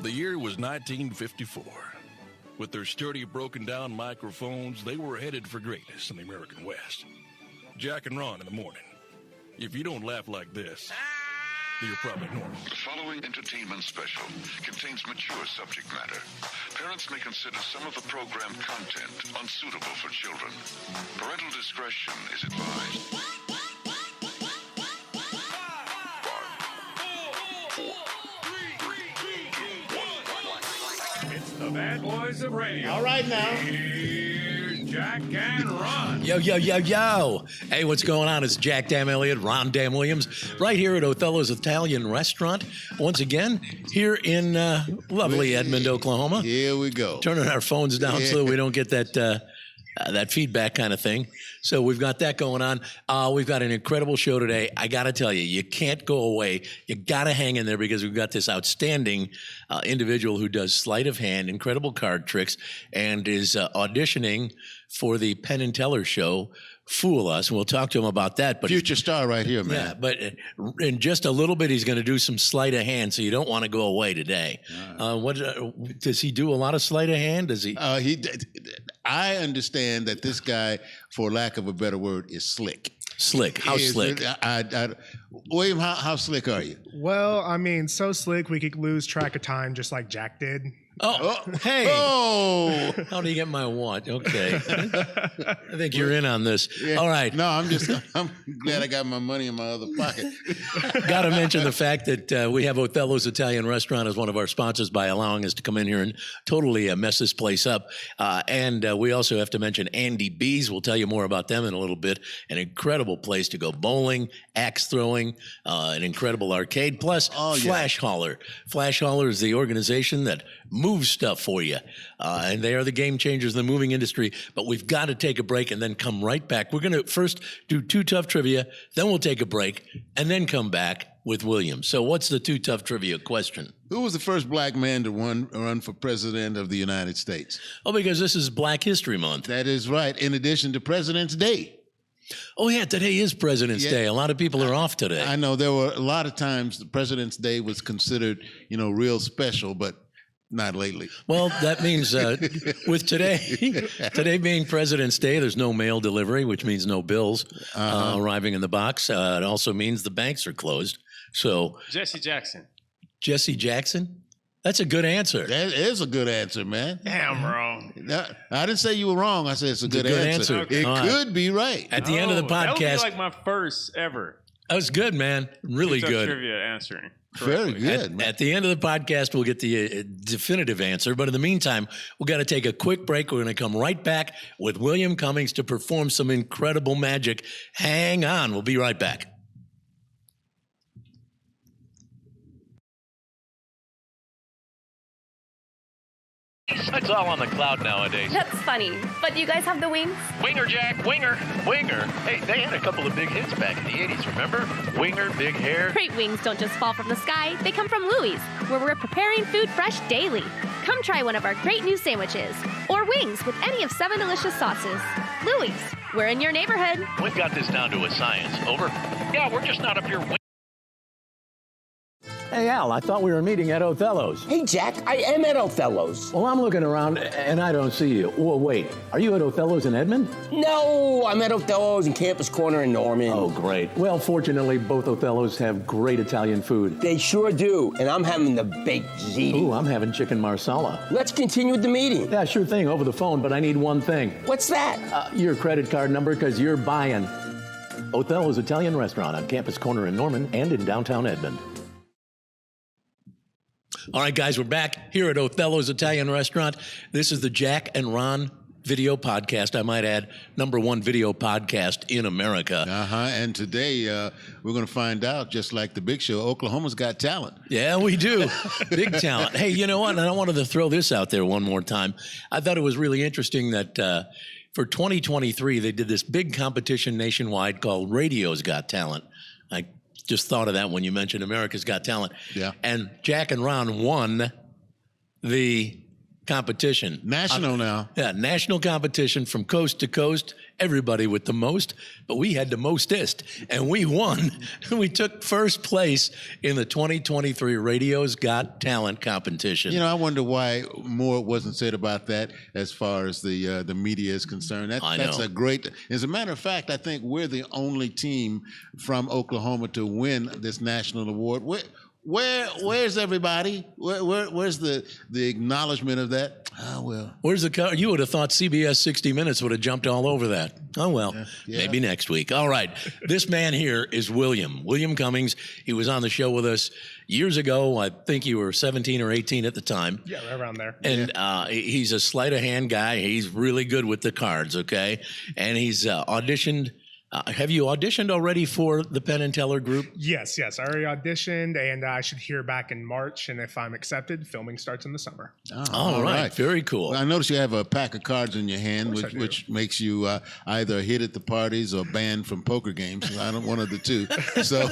The year was 1954. With their sturdy, broken-down microphones, they were headed for greatness in the American West. Jack and Ron in the morning. If you don't laugh like this, you're probably normal. The following entertainment special contains mature subject matter. Parents may consider some of the program content unsuitable for children. Parental discretion is advised. It's the bad boys of radio. All right now. Here's Jack and Ron. Yo, yo, yo, yo. Hey, what's going on? It's Jack Dam Elliott, Ron Dam Williams, right here at Othello's Italian Restaurant. Once again, here in lovely Edmond, Oklahoma. Here we go. Turning our phones down so that we don't get that feedback kind of thing. So we've got that going on. We've got an incredible show today. I got to tell you, you can't go away. You got to hang in there because we've got this outstanding individual who does sleight of hand, incredible card tricks, and is auditioning for the Penn and Teller show, Fool Us. And we'll talk to him about that. But Future star right here, man. yeah, but in just a little bit, he's going to do some sleight of hand, so you don't want to go away today. What does he do? A lot of sleight of hand? Does he? I understand that this guy, for lack of a better word, is slick. Slick. How slick? William, how slick are you? Well, I mean, so slick we could lose track of time just like Jack did. Oh, hey. Oh! How do you get my watch? Okay. I think you're in on this. Yeah. All right. No, I'm glad I got my money in my other pocket. Got to mention the fact that we have Othello's Italian Restaurant as one of our sponsors by allowing us to come in here and totally mess this place up. And we also have to mention Andy B's. We'll tell you more about them in a little bit. An incredible place to go bowling, axe throwing, an incredible arcade, plus Flash Hauler. Flash Hauler is the organization that moves stuff for you. And they are the game changers in the moving industry. But we've got to take a break and then come right back. We're going to first do Too Tough Trivia, then we'll take a break, and then come back with William. So what's the Too Tough Trivia question? Who was the first black man to run for president of the United States? Oh, because this is Black History Month. That is right, in addition to President's Day. Oh, yeah, today is President's Day. A lot of people are off today. I know there were a lot of times the President's Day was considered, real special, but not lately. Well, that means with today being President's Day, there's no mail delivery, which means no bills arriving in the box. It also means the banks are closed. So Jesse Jackson. Jesse Jackson? That's a good answer. That is a good answer, man. Damn, wrong. No, I didn't say you were wrong. I said it's a good answer. Okay. It could be right. At the end of the That would be podcast, like my first ever. that was good, man. Really Tough good. Trivia answering. Very good, man. At the end of the podcast, we'll get the definitive answer. But in the meantime, we've got to take a quick break. We're going to come right back with William Cummings to perform some incredible magic. Hang on. We'll be right back. It's all on the cloud nowadays. That's funny. But do you guys have the wings? Winger, Jack. Winger. Hey, they had a couple of big hits back in the 80s, remember? Winger, big hair. Great wings don't just fall from the sky. They come from Louie's, where we're preparing food fresh daily. Come try one of our great new sandwiches. Or wings with any of 7 delicious sauces. Louie's, we're in your neighborhood. We've got this down to a science. Over? Yeah, we're just not up here. Hey, Al, I thought we were meeting at Othello's. Hey, Jack, I am at Othello's. Well, I'm looking around, and I don't see you. Well, wait, are you at Othello's in Edmond? No, I'm at Othello's in Campus Corner in Norman. Oh, great. Well, fortunately, both Othello's have great Italian food. They sure do, and I'm having the baked ziti. Ooh, I'm having chicken marsala. Let's continue with the meeting. Yeah, sure thing, over the phone, but I need one thing. What's that? Your credit card number, because you're buying Othello's Italian Restaurant on Campus Corner in Norman and in downtown Edmond. All right, guys, we're back here at Othello's Italian Restaurant. This is the Jack and Ron video podcast. I might add, #1 video podcast in America. And today we're going to find out, just like the Big Show, Oklahoma's got talent. Yeah, we do. Big talent. Hey, you know what? And I wanted to throw this out there one more time. I thought it was really interesting that for 2023, they did this big competition nationwide called Radio's Got Talent. I just thought of that when you mentioned America's Got Talent. Yeah. And Jack and Ron won the competition. National now. Yeah, national competition from coast to coast, everybody with the most, but we had the mostest, and we won. We took first place in the 2023 Radio's Got Talent competition. You know, I wonder why more wasn't said about that as far as the media is concerned. That's know. a great. As a matter of fact, I think we're the only team from Oklahoma to win this national award. Where's everybody? Where's the acknowledgement of that? Oh, well. Where's the car? You would have thought CBS 60 Minutes would have jumped all over that. Oh, well, maybe next week. All right. This man here is William Cummings. He was on the show with us years ago. I think you were 17 or 18 at the time. Yeah, right around there. And he's a sleight of hand guy. He's really good with the cards, okay? And he's auditioned. Have you auditioned already for the Penn and Teller group? Yes. I already auditioned, and I should hear back in March. And if I'm accepted, filming starts in the summer. Oh, all right. Very cool. Well, I noticed you have a pack of cards in your hand, Of course I do. which makes you either a hit at the parties or banned from poker games. I don't one of the two. So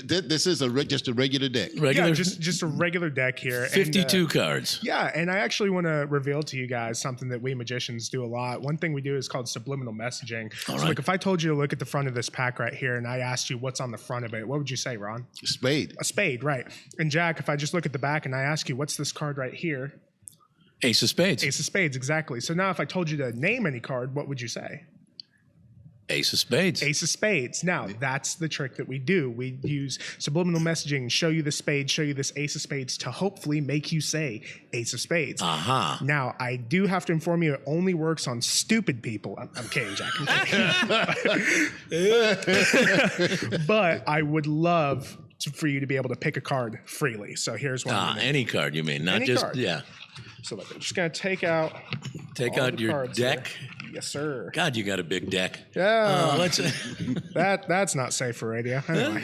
this is just a regular deck. Regular, Yeah, just a regular deck here. 52 And, cards. yeah, and I actually want to reveal to you guys something that we magicians do a lot. One thing we do is called subliminal messaging. So, right. like, if I told you to look at the front of this pack right here, and I asked you what's on the front of it, what would you say, Ron? Spade. A spade, right? And Jack, if I just look at the back and I ask you what's this card right here? Ace of Spades. Ace of spades, exactly. So now, if I told you to name any card, what would you say? Ace of Spades. Ace of spades. Now, that's the trick that we do. We use subliminal messaging, show you the spade, show you this ace of spades to hopefully make you say ace of spades. Aha. Now, I do have to inform you it only works on stupid people. I'm kidding, Jack. I'm kidding. But I would love for you to be able to pick a card freely. So here's one. Any card, you mean? Not Any just, card. yeah. So look, I'm just going to take out Take all out the your cards deck. here. Yes, sir. God, you got a big deck. Yeah. Let's That's not safe for radio. Anyway.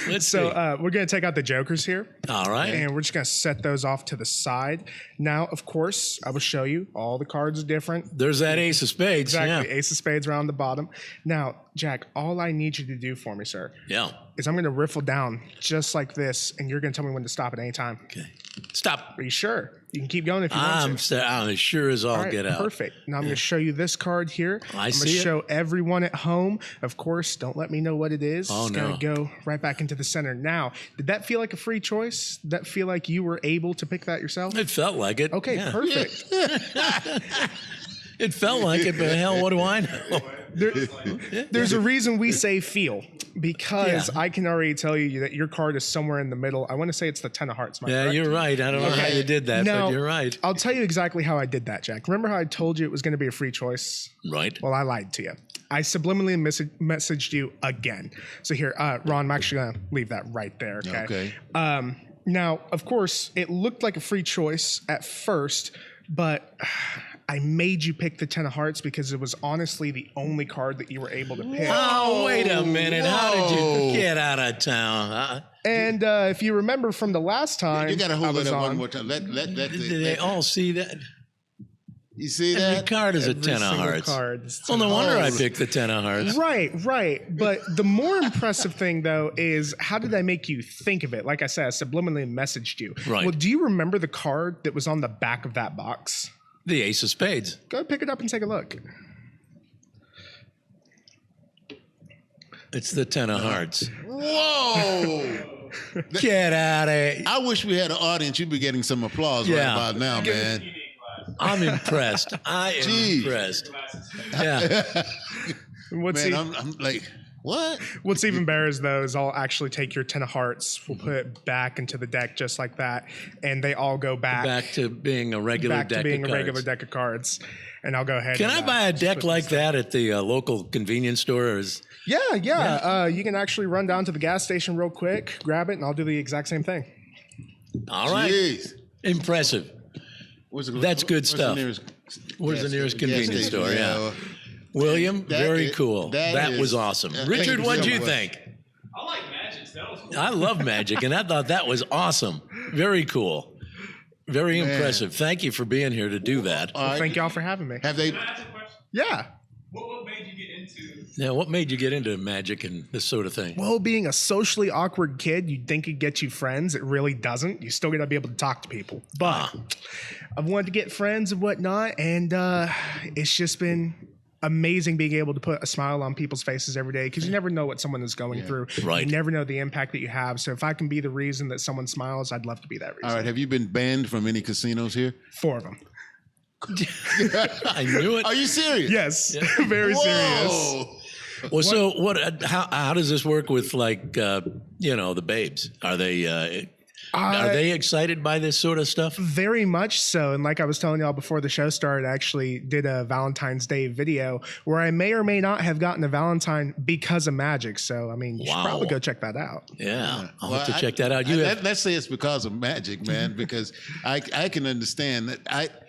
let's So see. we're going to take out the jokers here. All right. And we're just going to set those off to the side. Now, of course, I will show you all the cards are different. There's that Ace of Spades. Exactly. Ace of spades around the bottom. Now, Jack, all I need you to do for me, sir, Yeah. is I'm going to riffle down just like this, and you're going to tell me when to stop at any time. Okay. Stop. Are you sure? You can keep going if you I'm want to. I'm as sure as all All right, get out. perfect. Now I'm going to show you this card here. I I'm see going to it. show everyone at home. Of course, don't let me know what it is. Oh, it's no. going to go right back into the center. Now, did that feel like a free choice? Did that feel like you were able to pick that yourself? It felt like it. Okay, Yeah. perfect. It felt like it, but hell, what do I know? There's a reason we say feel, because Yeah. I can already tell you that your card is somewhere in the middle. I want to say it's the 10 of hearts. Am I Yeah, correct? you're right. I don't know how you did that, Now, but you're right. I'll tell you exactly how I did that, Jack. Remember how I told you it was going to be a free choice? Right. Well, I lied to you. I subliminally messaged you again. So here, Ron, I'm actually going to leave that right there. Okay. Okay. Now, of course, it looked like a free choice at first, but I made you pick the 10 of hearts because it was honestly the only card that you were able to pick. Oh, wait a minute. How did Whoa. you get out of town? And if you remember from the last time, You got to I hold was it up on, one more time. Let Did they all see that? you see Every that? card is a every 10 of single hearts. card is Well, 10 no of wonder I hearts. picked the 10 of hearts. Right. But the more impressive thing, though, is how did I make you think of it? Like I said, I subliminally messaged you. Right. Well, do you remember the card that was on the back of that box? The Ace of Spades. Go pick it up and take a look. It's the 10 of hearts. Whoa! Get out of here. I wish we had an audience. You'd be getting some applause right Yeah. about now, man. I'm impressed. I am Gee. impressed. Yeah. What's, Man, e- I'm like, what? what's even better is, though, is I'll actually take your 10 of hearts. We'll put it back into the deck just like that, and they all go Back to being a regular back deck to being of a cards. regular deck of cards. And I'll go ahead. Can and, I buy a just deck put like this- that at the local convenience store? Or is, Yeah. You can actually run down to the gas station real quick, grab it, and I'll do the exact same thing. all right. Jeez. Impressive. What's the- That's good what's stuff. The nearest Where's the gas- nearest gas convenience station? store? Yeah. well, William, That very is- cool. that That is- was awesome. thank Richard, you what'd so you much. think? I like magic. That was cool. I love magic, and I thought that was awesome. Very cool. Very impressive. Thank you for being here to do that. all right. Thank y'all for having me. Have they? Can I ask a question? Yeah. What made you get into Now, what made you get into magic and this sort of thing? Well, being a socially awkward kid, you'd think it gets you friends. It really doesn't. You still got to be able to talk to people. But I've wanted to get friends and whatnot, and it's just been amazing being able to put a smile on people's faces every day, because you never know what someone is going through. Right. You never know the impact that you have. So if I can be the reason that someone smiles, I'd love to be that reason. All right. Have you been banned from any casinos here? 4 of them. I knew it. Are you serious? Yes. Very serious. Whoa. Well, so what? How does this work with like the babes? Are they excited by this sort of stuff? Very much so. And like I was telling y'all before the show started, I actually did a Valentine's Day video where I may or may not have gotten a Valentine because of magic. So, I mean, you should probably go check that out. Yeah, I'll have to check that out. Let's say it's because of magic, man, because I can understand that.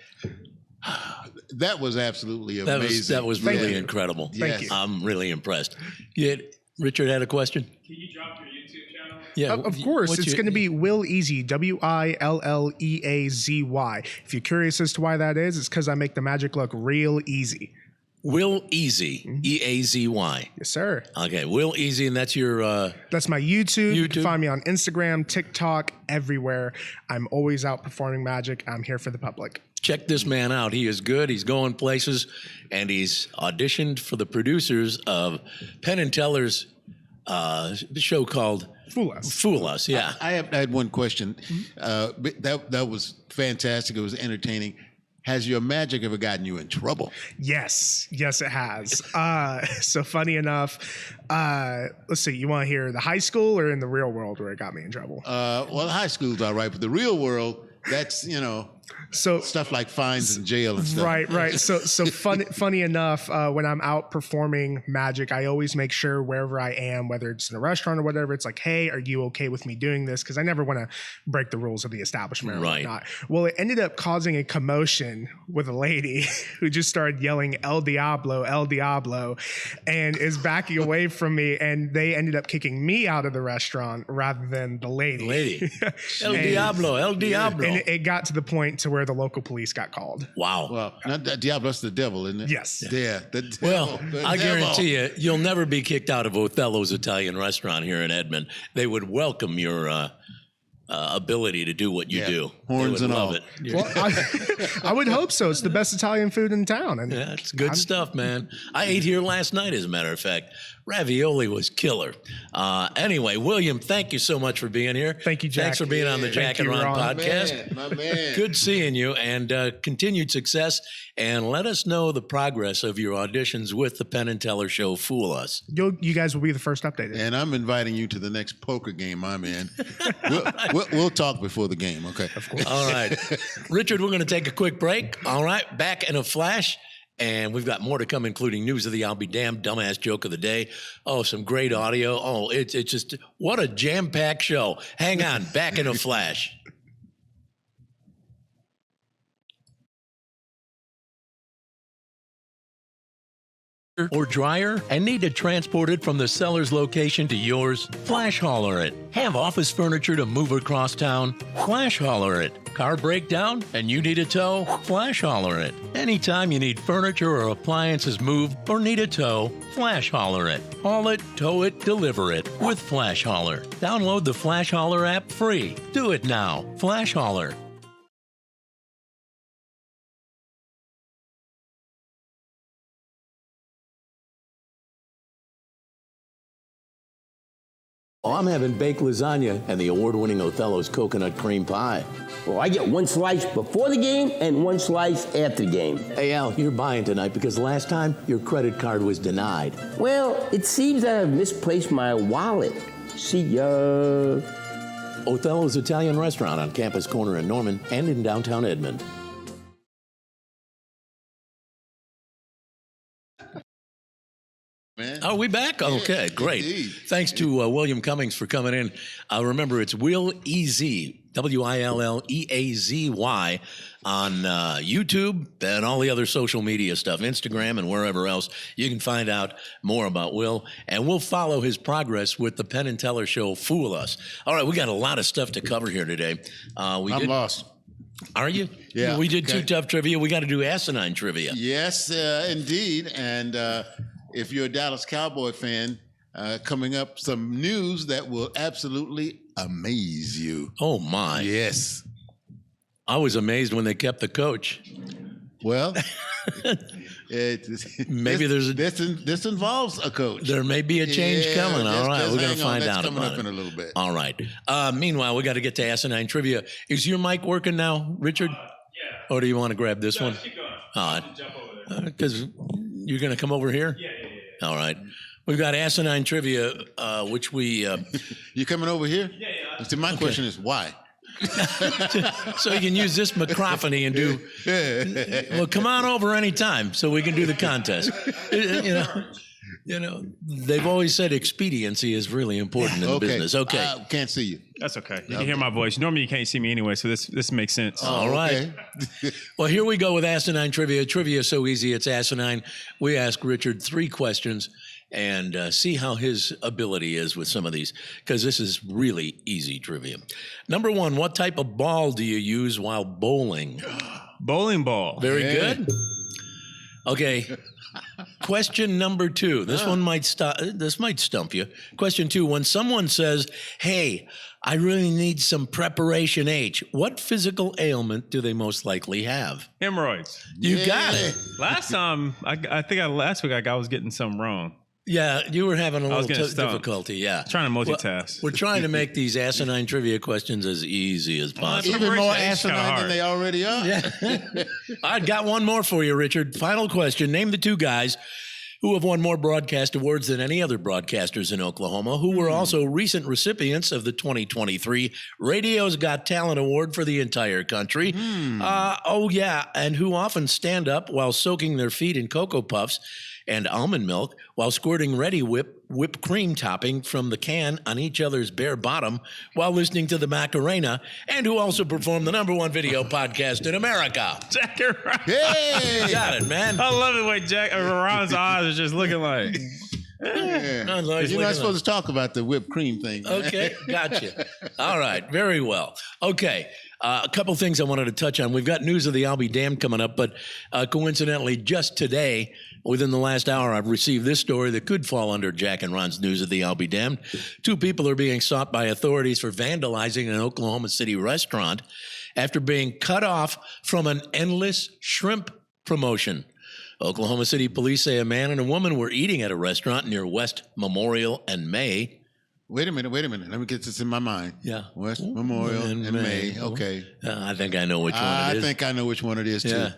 That was absolutely amazing. That was really incredible. Thank you. I'm really impressed. Richard had a question. Can you drop your YouTube channel? Yeah, Of course. It's going to be Will Easy, WILLEAZY. If you're curious as to why that is, it's because I make the magic look real easy. Will Easy, EAZY. Yes, sir. Okay, Will Easy, and that's your... That's my YouTube. You can find me on Instagram, TikTok, everywhere. I'm always out performing magic. I'm here for the public. Check this man out. He is good. He's going places, and he's auditioned for the producers of Penn and Teller's show called Fool Us. Fool Us, yeah. I had one question. That was fantastic. It was entertaining. Has your magic ever gotten you in trouble? Yes, it has. So funny enough, let's see, you want to hear the high school or in the real world where it got me in trouble? Well, high school's all right, but the real world, that's, so stuff like fines in jail and stuff. Right. So funny enough, when I'm out performing magic, I always make sure wherever I am, whether it's in a restaurant or whatever, it's like, hey, are you okay with me doing this? Because I never want to break the rules of the establishment or whatnot. Well, it ended up causing a commotion with a lady who just started yelling El Diablo, and is backing away from me, and they ended up kicking me out of the restaurant rather than the lady. El Diablo. And it got to the point to where the local police got called. Wow. Well, not that Diablo, that's the devil, isn't it? Yes. Yeah. The devil, Well, the I devil. guarantee you, you'll never be kicked out of Othello's Italian restaurant here in Edmond. They would welcome your ability to do what you do. Horns and all. It. Well, I would hope so. It's the best Italian food in town. And yeah, it's good stuff, man. I ate here last night, as a matter of fact. Ravioli was killer. Anyway, William, thank you so much for being here. Thank you, Jack. Thanks for being on the Jack and Ron podcast. My man. Good seeing you, and continued success. And let us know the progress of your auditions with the Penn and Teller show, Fool Us. You guys will be the first updated. And I'm inviting you to the next poker game I'm in. We'll talk before the game, okay? Of course. All right. Richard, we're going to take a quick break. All right. Back in a flash. And we've got more to come, including news of the I'll Be Damned dumbass joke of the day. Oh, some great audio. Oh, it's just, what a jam-packed show. Hang on. Back in a flash. Or dryer and need to transport it from the seller's location to yours? Flash hauler it. Have office furniture to move across town? Flash hauler it. Car breakdown and you need a tow? Flash hauler it. Anytime you need furniture or appliances moved or need a tow, Flash hauler it. Haul it, tow it, deliver it with Flash Hauler. Download the Flash Hauler app free. Do it now. Flash Hauler. Oh, I'm having baked lasagna and the award-winning Othello's coconut cream pie. Well, I get one slice before the game and one slice after the game. Hey, Al, you're buying tonight because last time your credit card was denied. Well, it seems that I've misplaced my wallet. See ya. Othello's Italian Restaurant on Campus Corner in Norman and in downtown Edmond. Man. Are we back? Okay, great. Indeed. Thanks to William Cummings for coming in. Remember, it's Will Easy, WILLEAZY, on YouTube and all the other social media stuff, Instagram and wherever else. You can find out more about Will, and we'll follow his progress with the Penn and Teller show, Fool Us. All right, we got a lot of stuff to cover here today. I'm lost. Are you? Yeah. We did Okay. Too Tough Trivia. We got to do asinine trivia. Yes, indeed. And if you're a Dallas Cowboy fan, coming up, some news that will absolutely amaze you. Oh, my. Yes. I was amazed when they kept the coach. Well, Maybe this involves a coach. There may be a change coming. All right, we're going to find That's out coming about up it. in a little bit. All right. Meanwhile, we got to get to Asinine Trivia. Is your mic working now, Richard? Yeah. Or do you want to grab this one? Keep going. All I'll jump over there. right. Because you're going to come over here? Yeah. All right. We've got Asinine Trivia, which we... You coming over here? Yeah. See, my question is why? so you can use this microphony and do... Well, come on over anytime so we can do the contest. You know, they've always said expediency is really important in the business. Okay. I can't see you. That's okay. You can hear my voice. Normally you can't see me anyway, so this makes sense. All right. Well, here we go with Asinine Trivia. Trivia is so easy, it's asinine. We ask Richard 3 questions and see how his ability is with some of these, because this is really easy trivia. Number 1, what type of ball do you use while bowling? Bowling ball. Very good. Okay. Question number 2. This one might stump you. Question 2. When someone says, "Hey, I really need some preparation H," what physical ailment do they most likely have? Hemorrhoids. You got it. Last time, last week I was getting something wrong. Yeah, you were having a little getting stumped. difficulty. Yeah, Trying to multitask. We're trying to make these asinine trivia questions as easy as possible. Even more Preparation H kinda asinine than hard. they already are. Yeah. I've got one more for you, Richard. Final question. Name the 2 guys who have won more broadcast awards than any other broadcasters in Oklahoma, who were also recent recipients of the 2023 Radio's Got Talent Award for the entire country. And who often stand up while soaking their feet in Cocoa Puffs and almond milk while squirting Ready whipped cream topping from the can on each other's bare bottom while listening to the Macarena, and who also performed the #1 video podcast in America. Jack and Ron. Hey! You got it, man. I love the way Ron's eyes are just looking like. Yeah. You're not supposed to talk about the whipped cream thing. Man. Okay, gotcha. All right, very well. Okay, a couple things I wanted to touch on. We've got news of the I'll Be Damned coming up, but coincidentally, just today, within the last hour, I've received this story that could fall under Jack and Ron's news of the I'll Be Damned. 2 people are being sought by authorities for vandalizing an Oklahoma City restaurant after being cut off from an endless shrimp promotion. Oklahoma City police say a man and a woman were eating at a restaurant near West Memorial and May. Wait a minute. Let me get this in my mind. Yeah. West Memorial and May. Okay. I think I know which one it is. I think I know which one it is, too. Yeah,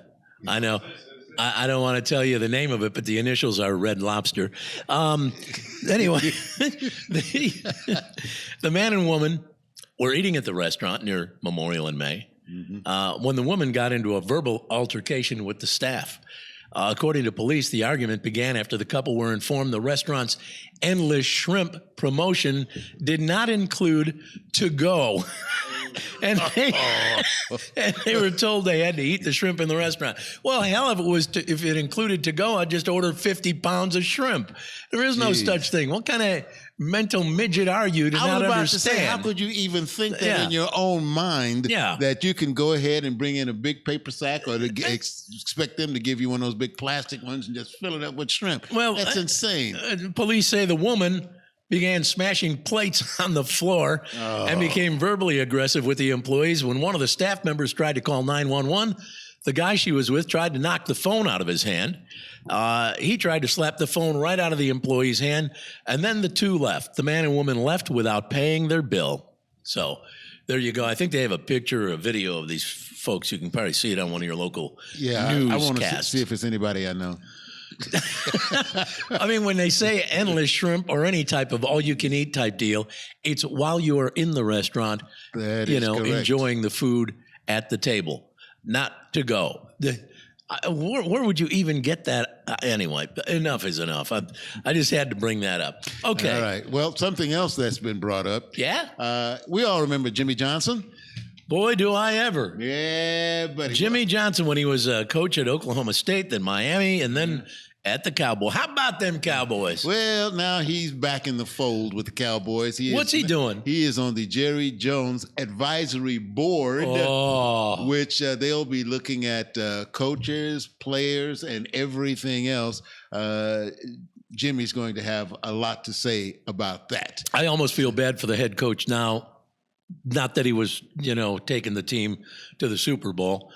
I know. I don't want to tell you the name of it, but the initials are Red Lobster. Anyway, the man and woman were eating at the restaurant near Memorial and May when the woman got into a verbal altercation with the staff. According to police, the argument began after the couple were informed the restaurant's endless shrimp promotion did not include to-go. and they were told they had to eat the shrimp in the restaurant. Well, hell, if it included to-go, I'd just order 50 pounds of shrimp. There is no such thing. What kind of mental midget are you to not understand? To say, how could you even think that in your own mind that you can go ahead and bring in a big paper sack or expect them to give you one of those big plastic ones and just fill it up with shrimp? Well, that's insane. Police say the woman began smashing plates on the floor and became verbally aggressive with the employees. When one of the staff members tried to call 911, the guy she was with tried to knock the phone out of his hand. He tried to slap the phone right out of the employee's hand, and then the 2 left. The man and woman left without paying their bill. So there you go. I think they have a picture or a video of these folks. You can probably see it on one of your local newscasts. I want to see if it's anybody I know. I mean, when they say endless shrimp or any type of all-you-can-eat type deal, it's while you are in the restaurant, correct. Enjoying the food at the table, not to go. Where would you even get that? Anyway, enough is enough. I just had to bring that up. Okay. All right. Well, something else that's been brought up. Yeah? We all remember Jimmy Johnson. Boy, do I ever. Yeah, buddy. Jimmy Johnson, when he was a coach at Oklahoma State, then Miami, and then at the Cowboys. How about them Cowboys? Well, now he's back in the fold with the Cowboys. What's he doing? He is on the Jerry Jones Advisory Board, which they'll be looking at coaches, players, and everything else. Jimmy's going to have a lot to say about that. I almost feel bad for the head coach now. Not that he was, taking the team to the Super Bowl,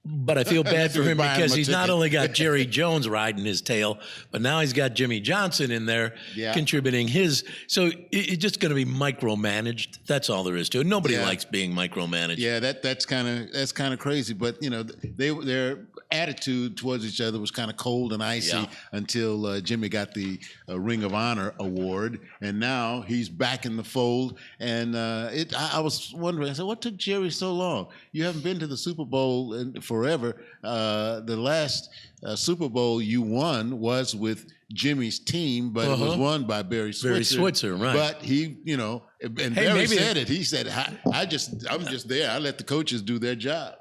but I feel bad for him because he's not only got Jerry Jones riding his tail, but now he's got Jimmy Johnson in there contributing his. So it's just going to be micromanaged. That's all there is to it. Nobody likes being micromanaged. Yeah, that's kind of crazy. But their attitude towards each other was kind of cold and icy until Jimmy got the Ring of Honor award, and now he's back in the fold. And I was wondering, I said, what took Jerry so long? You haven't been to the Super Bowl forever. The last Super Bowl you won was with Jimmy's team, but it was won by Barry Switzer. Barry Switzer, right? But he, and Barry said it. He said, I'm just there. I let the coaches do their job."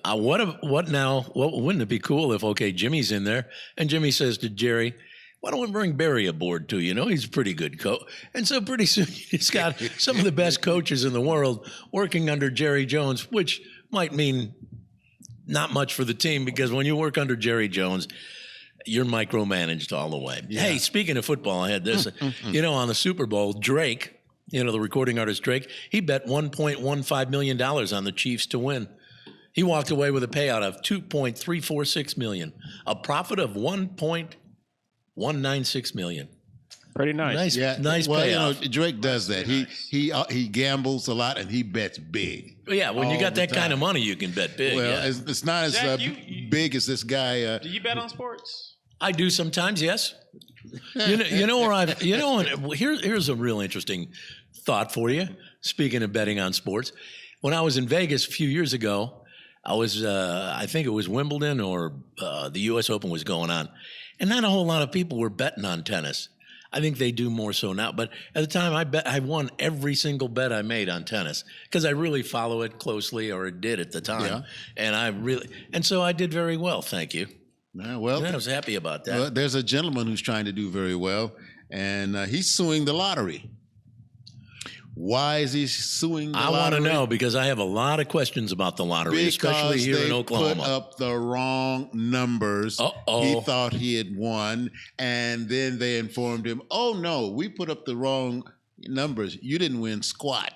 What now? Well, wouldn't it be cool if Jimmy's in there and Jimmy says to Jerry, "Why don't we bring Barry aboard too? He's a pretty good coach." And so pretty soon he's got some of the best coaches in the world working under Jerry Jones, which might mean not much for the team because when you work under Jerry Jones, you're micromanaged all the way. Yeah. Hey, speaking of football, I had this. On the Super Bowl, Drake, the recording artist Drake, he bet $1.15 million on the Chiefs to win. He walked away with a payout of $2.346 million, a profit of $1.196 million. Pretty nice. Nice payoff. Drake does that. He gambles a lot and he bets big. Yeah, when you got that kind of money, you can bet big. Well, it's not as Jack, big as this guy. Do you bet on sports? I do sometimes, yes. Here's a real interesting thought for you. Speaking of betting on sports, when I was in Vegas a few years ago, I was, I think it was Wimbledon or the U.S. Open was going on, and not a whole lot of people were betting on tennis. I think they do more so now, but at the time I won every single bet I made on tennis because I really follow it closely, or it did at the time, and so I did very well. Thank you. I was happy about that. Well, there's a gentleman who's trying to do very well, and he's suing the lottery. Why is he suing the lottery? I want to know because I have a lot of questions about the lottery, especially here in Oklahoma. They put up the wrong numbers. He thought he had won, and then they informed him, "Oh no, we put up the wrong numbers. You didn't win squat."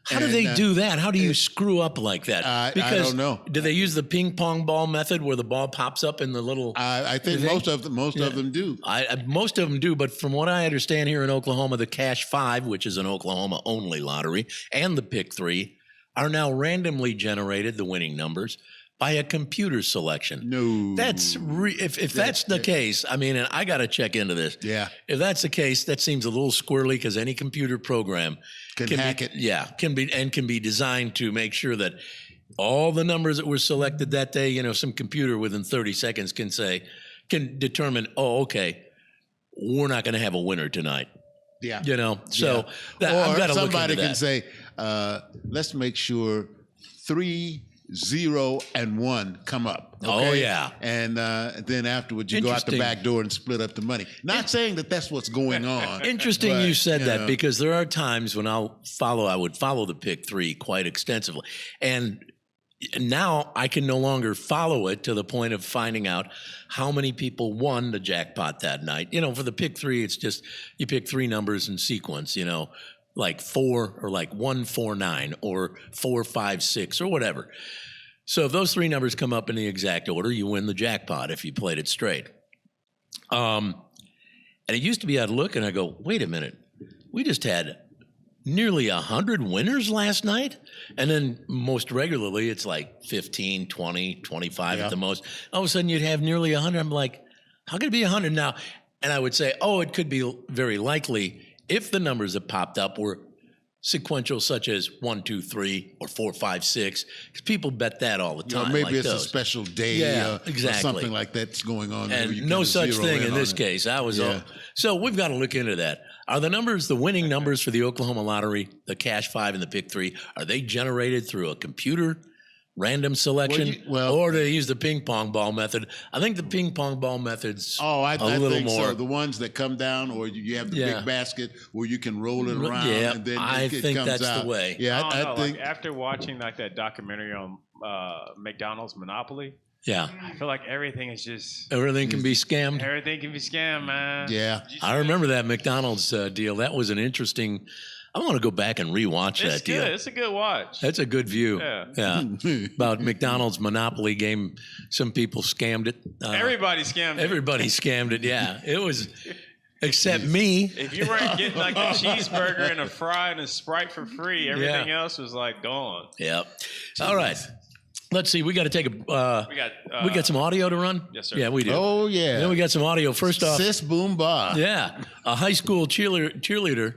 How do they do that? How do you screw up like that? Because I don't know. Do they use the ping pong ball method where the ball pops up in the little? I think most of them do. Most of them do, but from what I understand here in Oklahoma, the Cash 5, which is an Oklahoma only lottery, and the Pick 3 are now randomly generated, the winning numbers, by a computer selection. No, that's if that's the case. I mean, and I got to check into this. Yeah, if that's the case, that seems a little squirrely because any computer program can hack it. Yeah, can be designed to make sure that all the numbers that were selected that day, some computer within 30 seconds can determine, oh, okay, we're not going to have a winner tonight. Yeah, so I've got to look into that. Somebody can say, let's make sure 3, 0, and 1 come up. Okay? Oh, yeah. And then afterwards, you go out the back door and split up the money. Not saying that that's what's going on. Interesting you said that because there are times when I would follow the Pick 3 quite extensively. And now I can no longer follow it to the point of finding out how many people won the jackpot that night. For the Pick 3, it's just you pick 3 numbers in sequence, like 4 or like 149 or 456 or whatever. So if those 3 numbers come up in the exact order, you win the jackpot if you played it straight. And it used to be I'd look and I go, wait a minute, we just had nearly 100 winners last night? And then most regularly it's like 15, 20, 25 at the most. All of a sudden you'd have nearly 100. I'm like, how could it be 100 now? And I would say, it could be very likely if the numbers that popped up were sequential, such as 1, 2, 3, or 4, 5, 6, because people bet that all the time. Maybe like it's those. A special day, exactly. or something like that's going on. And no such thing in this case. So we've got to look into that. Are the winning numbers for the Oklahoma Lottery, the Cash 5 and the Pick 3, are they generated through a computer? Random selection, or do they use the ping pong ball method? I think the ping pong ball method's I little think more. So. The ones that come down, or you have the big basket where you can roll it around. Yeah, and then I think comes that's out. the way. Yeah, I think after watching like that documentary on McDonald's Monopoly, Yeah. I feel like everything is just Everything can be scammed. everything can be scammed, man. Yeah. I remember that McDonald's deal. That was an interesting. I want to go back and rewatch It's that good. deal. It's a good watch. That's a good view. Yeah. About McDonald's Monopoly game. Some people scammed it. Everybody scammed. Everybody scammed it. Yeah, it was. Except me. If you weren't getting like a cheeseburger and a fry and a Sprite for free, everything else was like gone. Yep. All right. Let's see. We got to take a. We got some audio to run. Yes, sir. Yeah, we do. Oh yeah. Then we got some audio. First off, Sis Boom Ba. yeah, a high school cheerleader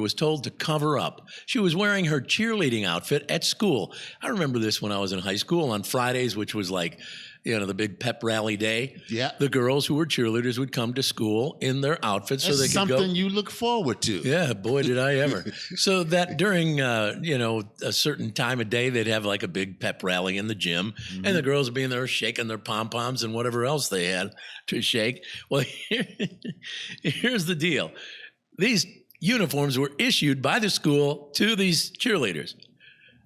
was told to cover up. She was wearing her cheerleading outfit at school. I remember this when I was in high school on Fridays, which was like, the big pep rally day. Yeah. The girls who were cheerleaders would come to school in their outfits so That's they could something go. you look forward to. Yeah, boy, did I ever. So that during, a certain time of day, they'd have like a big pep rally in the gym, and the girls would be in there shaking their pom-poms and whatever else they had to shake. Well, here's the deal. These uniforms were issued by the school to these cheerleaders.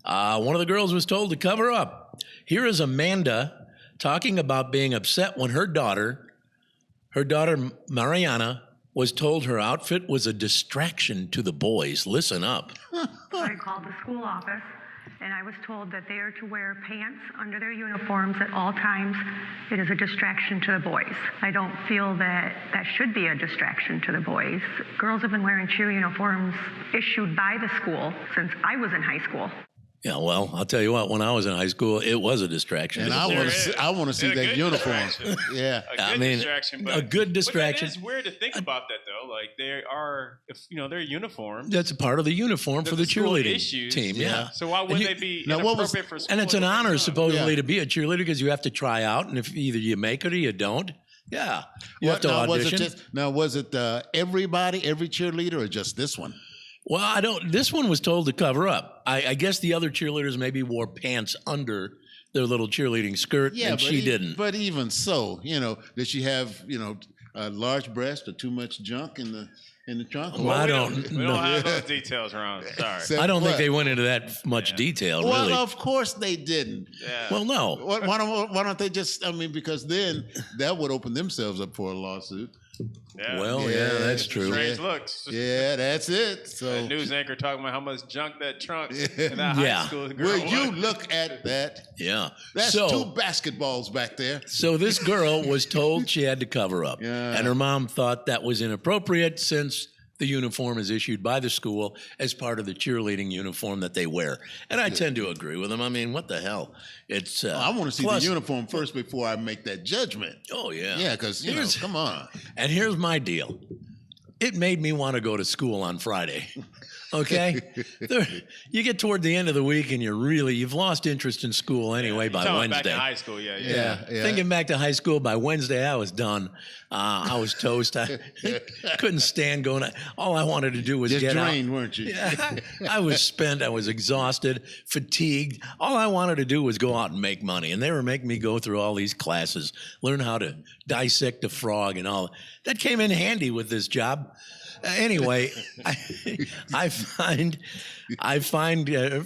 One of the girls was told to cover up. Here is Amanda talking about being upset when her daughter Mariana, was told her outfit was a distraction to the boys. Listen up. I called the school office and I was told that they are to wear pants under their uniforms at all times. It is a distraction to the boys. I don't feel that that should be a distraction to the boys. Girls have been wearing cheer uniforms issued by the school since I was in high school. Yeah, well, I'll tell you what. When I was in high school, it was a distraction. And I want to see that uniform. Yeah. A good distraction. But, a good distraction. But that is weird to think about that though. Like they are, they're uniforms. That's a part of the uniform for the cheerleading issues. team. Yeah. So why wouldn't they be inappropriate for school? And it's an honor supposedly to be a cheerleader because you have to try out, and if either you make it or you don't, yeah, you have to audition. Was it every cheerleader, or just this one? Well, I don't. This one was told to cover up. I guess the other cheerleaders maybe wore pants under their little cheerleading skirt, and she didn't. But even so, did she have a large breast or too much junk in the trunk? Well, I don't. We don't have those details around. Sorry. I don't think they went into that much detail. Well, really. of course they didn't. Yeah. Well, no. Why don't they just? Because then that would open themselves up for a lawsuit. Yeah. Well, yeah, that's true. Strange looks. Yeah, that's it. So a news anchor talking about how much junk that trunk in that high school girl. Will you look at that? Yeah. That's two basketballs back there. So this girl was told she had to cover up. Yeah. And her mom thought that was inappropriate since the uniform is issued by the school as part of the cheerleading uniform that they wear. And I tend to agree with them. I mean, what the hell? It's I want to see the uniform first before I make that judgment. Oh, yeah. Yeah, because, come on. And here's my deal. It made me want to go to school on Friday. Okay? You get toward the end of the week and you've lost interest in school anyway by Wednesday. Back in high school, Yeah. Thinking back to high school, by Wednesday I was done. I was toast. I couldn't stand going. All I wanted to do was just get drained, out. Weren't you? Yeah, I was spent. I was exhausted, fatigued. All I wanted to do was go out and make money. And they were making me go through all these classes, learn how to dissect a frog and all. That came in handy with this job. Anyway, I find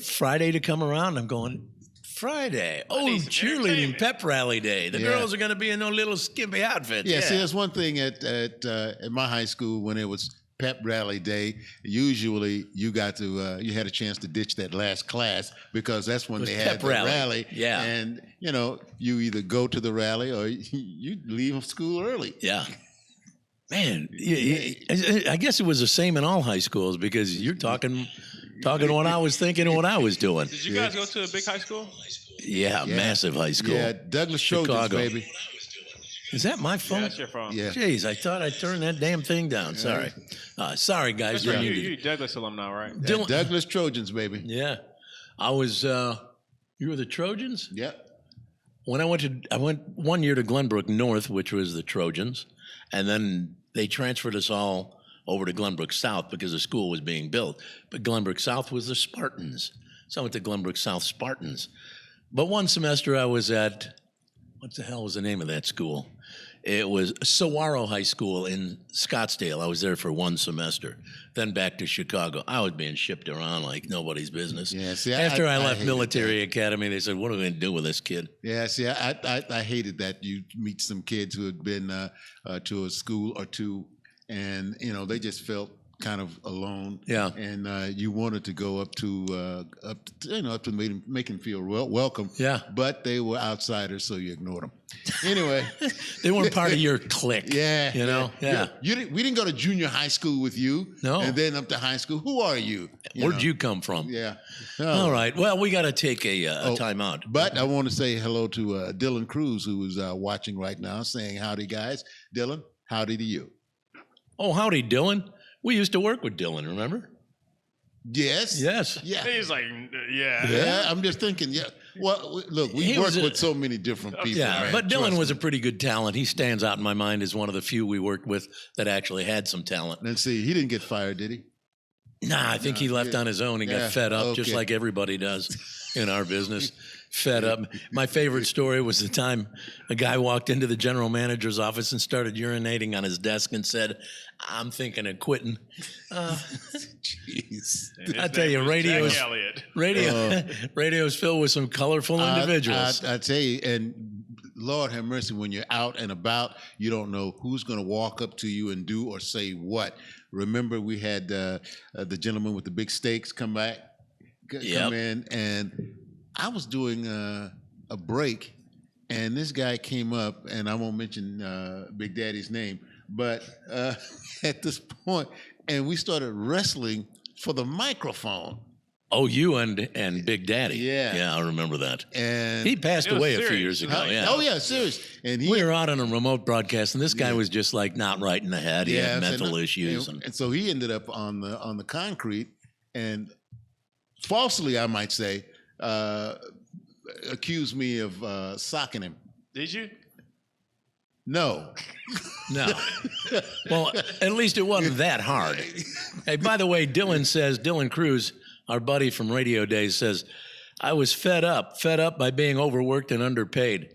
Friday to come around. I'm going, Friday. Oh, cheerleading pep rally day. The girls are going to be in those little skimpy outfits. Yeah, see, there's one thing at my high school when it was pep rally day. Usually, you got to you had a chance to ditch that last class because that's when they had the rally. Yeah, and you either go to the rally or you leave school early. Yeah. Man, I guess it was the same in all high schools because you're talking what I was thinking and what I was doing. Did you guys go to a big high school? Yeah, massive high school. Yeah, Douglas Trojans, baby. Is that my phone? Yeah, that's your phone. Yeah. Jeez, I thought I turned that damn thing down. Sorry. Sorry, guys. That's right. You're Douglas alumni, right? Yeah, Douglas Trojans, baby. Yeah. I was, you were the Trojans? Yep. When I went 1 year to Glenbrook North, which was the Trojans, and then they transferred us all over to Glenbrook South because the school was being built. But Glenbrook South was the Spartans. So I went to Glenbrook South Spartans. But one semester I was at, what the hell was the name of that school? It was Saguaro High School in Scottsdale. I was there for 1 semester. Then back to Chicago. I was being shipped around like nobody's business. Yeah, see, After I left hated military that. academy, they said, "What are we going to do with this kid?" Yeah, see, I hated that you meet some kids who had been to a school or two, and they just felt kind of alone. Yeah. And you wanted to go up to make them feel welcome. Yeah. But they were outsiders, so you ignored them. Anyway, They weren't part of your clique. yeah, Yeah. We didn't go to junior high school with you. No. And then up to high school. Who are you? Where'd you come from? Yeah. All right. Well, we got to take a timeout. But I want to say hello to Dylan Cruz, who is watching right now, saying howdy, guys. Dylan, howdy to you. Oh, howdy, Dylan. We used to work with Dylan, remember? Yes. Yes. Yeah. He's like, yeah. Yeah, I'm just thinking. Yeah. Well, look, we He work was with so many different people. Yeah, man. but Dylan Trust was me. a pretty good talent. He stands out in my mind as one of the few we worked with that actually had some talent. Let's see. He didn't get fired, did he? Nah, I think he left on his own. He Yeah, got fed up, just okay. like everybody does in our business. Fed up. My favorite story was the time a guy walked into the general manager's office and started urinating on his desk and said, "I'm thinking of quitting." Jeez. I tell you, radio is filled with some colorful individuals. I tell you, and Lord have mercy, when you're out and about, you don't know who's going to walk up to you and do or say what. Remember, we had the gentleman with the big steaks come in, and I was doing a break, and this guy came up, and I won't mention Big Daddy's name, but at this point, and we started wrestling for the microphone. Oh, you and Big Daddy. Yeah. I remember that. And He passed It was away a few serious. years ago. Yeah. Oh yeah, serious. And he We were out on a remote broadcast, and this guy was just like not right in the head. He had mental issues. and so he ended up on the concrete, and falsely, I might say, accused me of socking him. Did you? No. No. Well, at least it wasn't that hard. Hey, by the way, Dylan Cruz, our buddy from Radio Days, says, "I was fed up by being overworked and underpaid."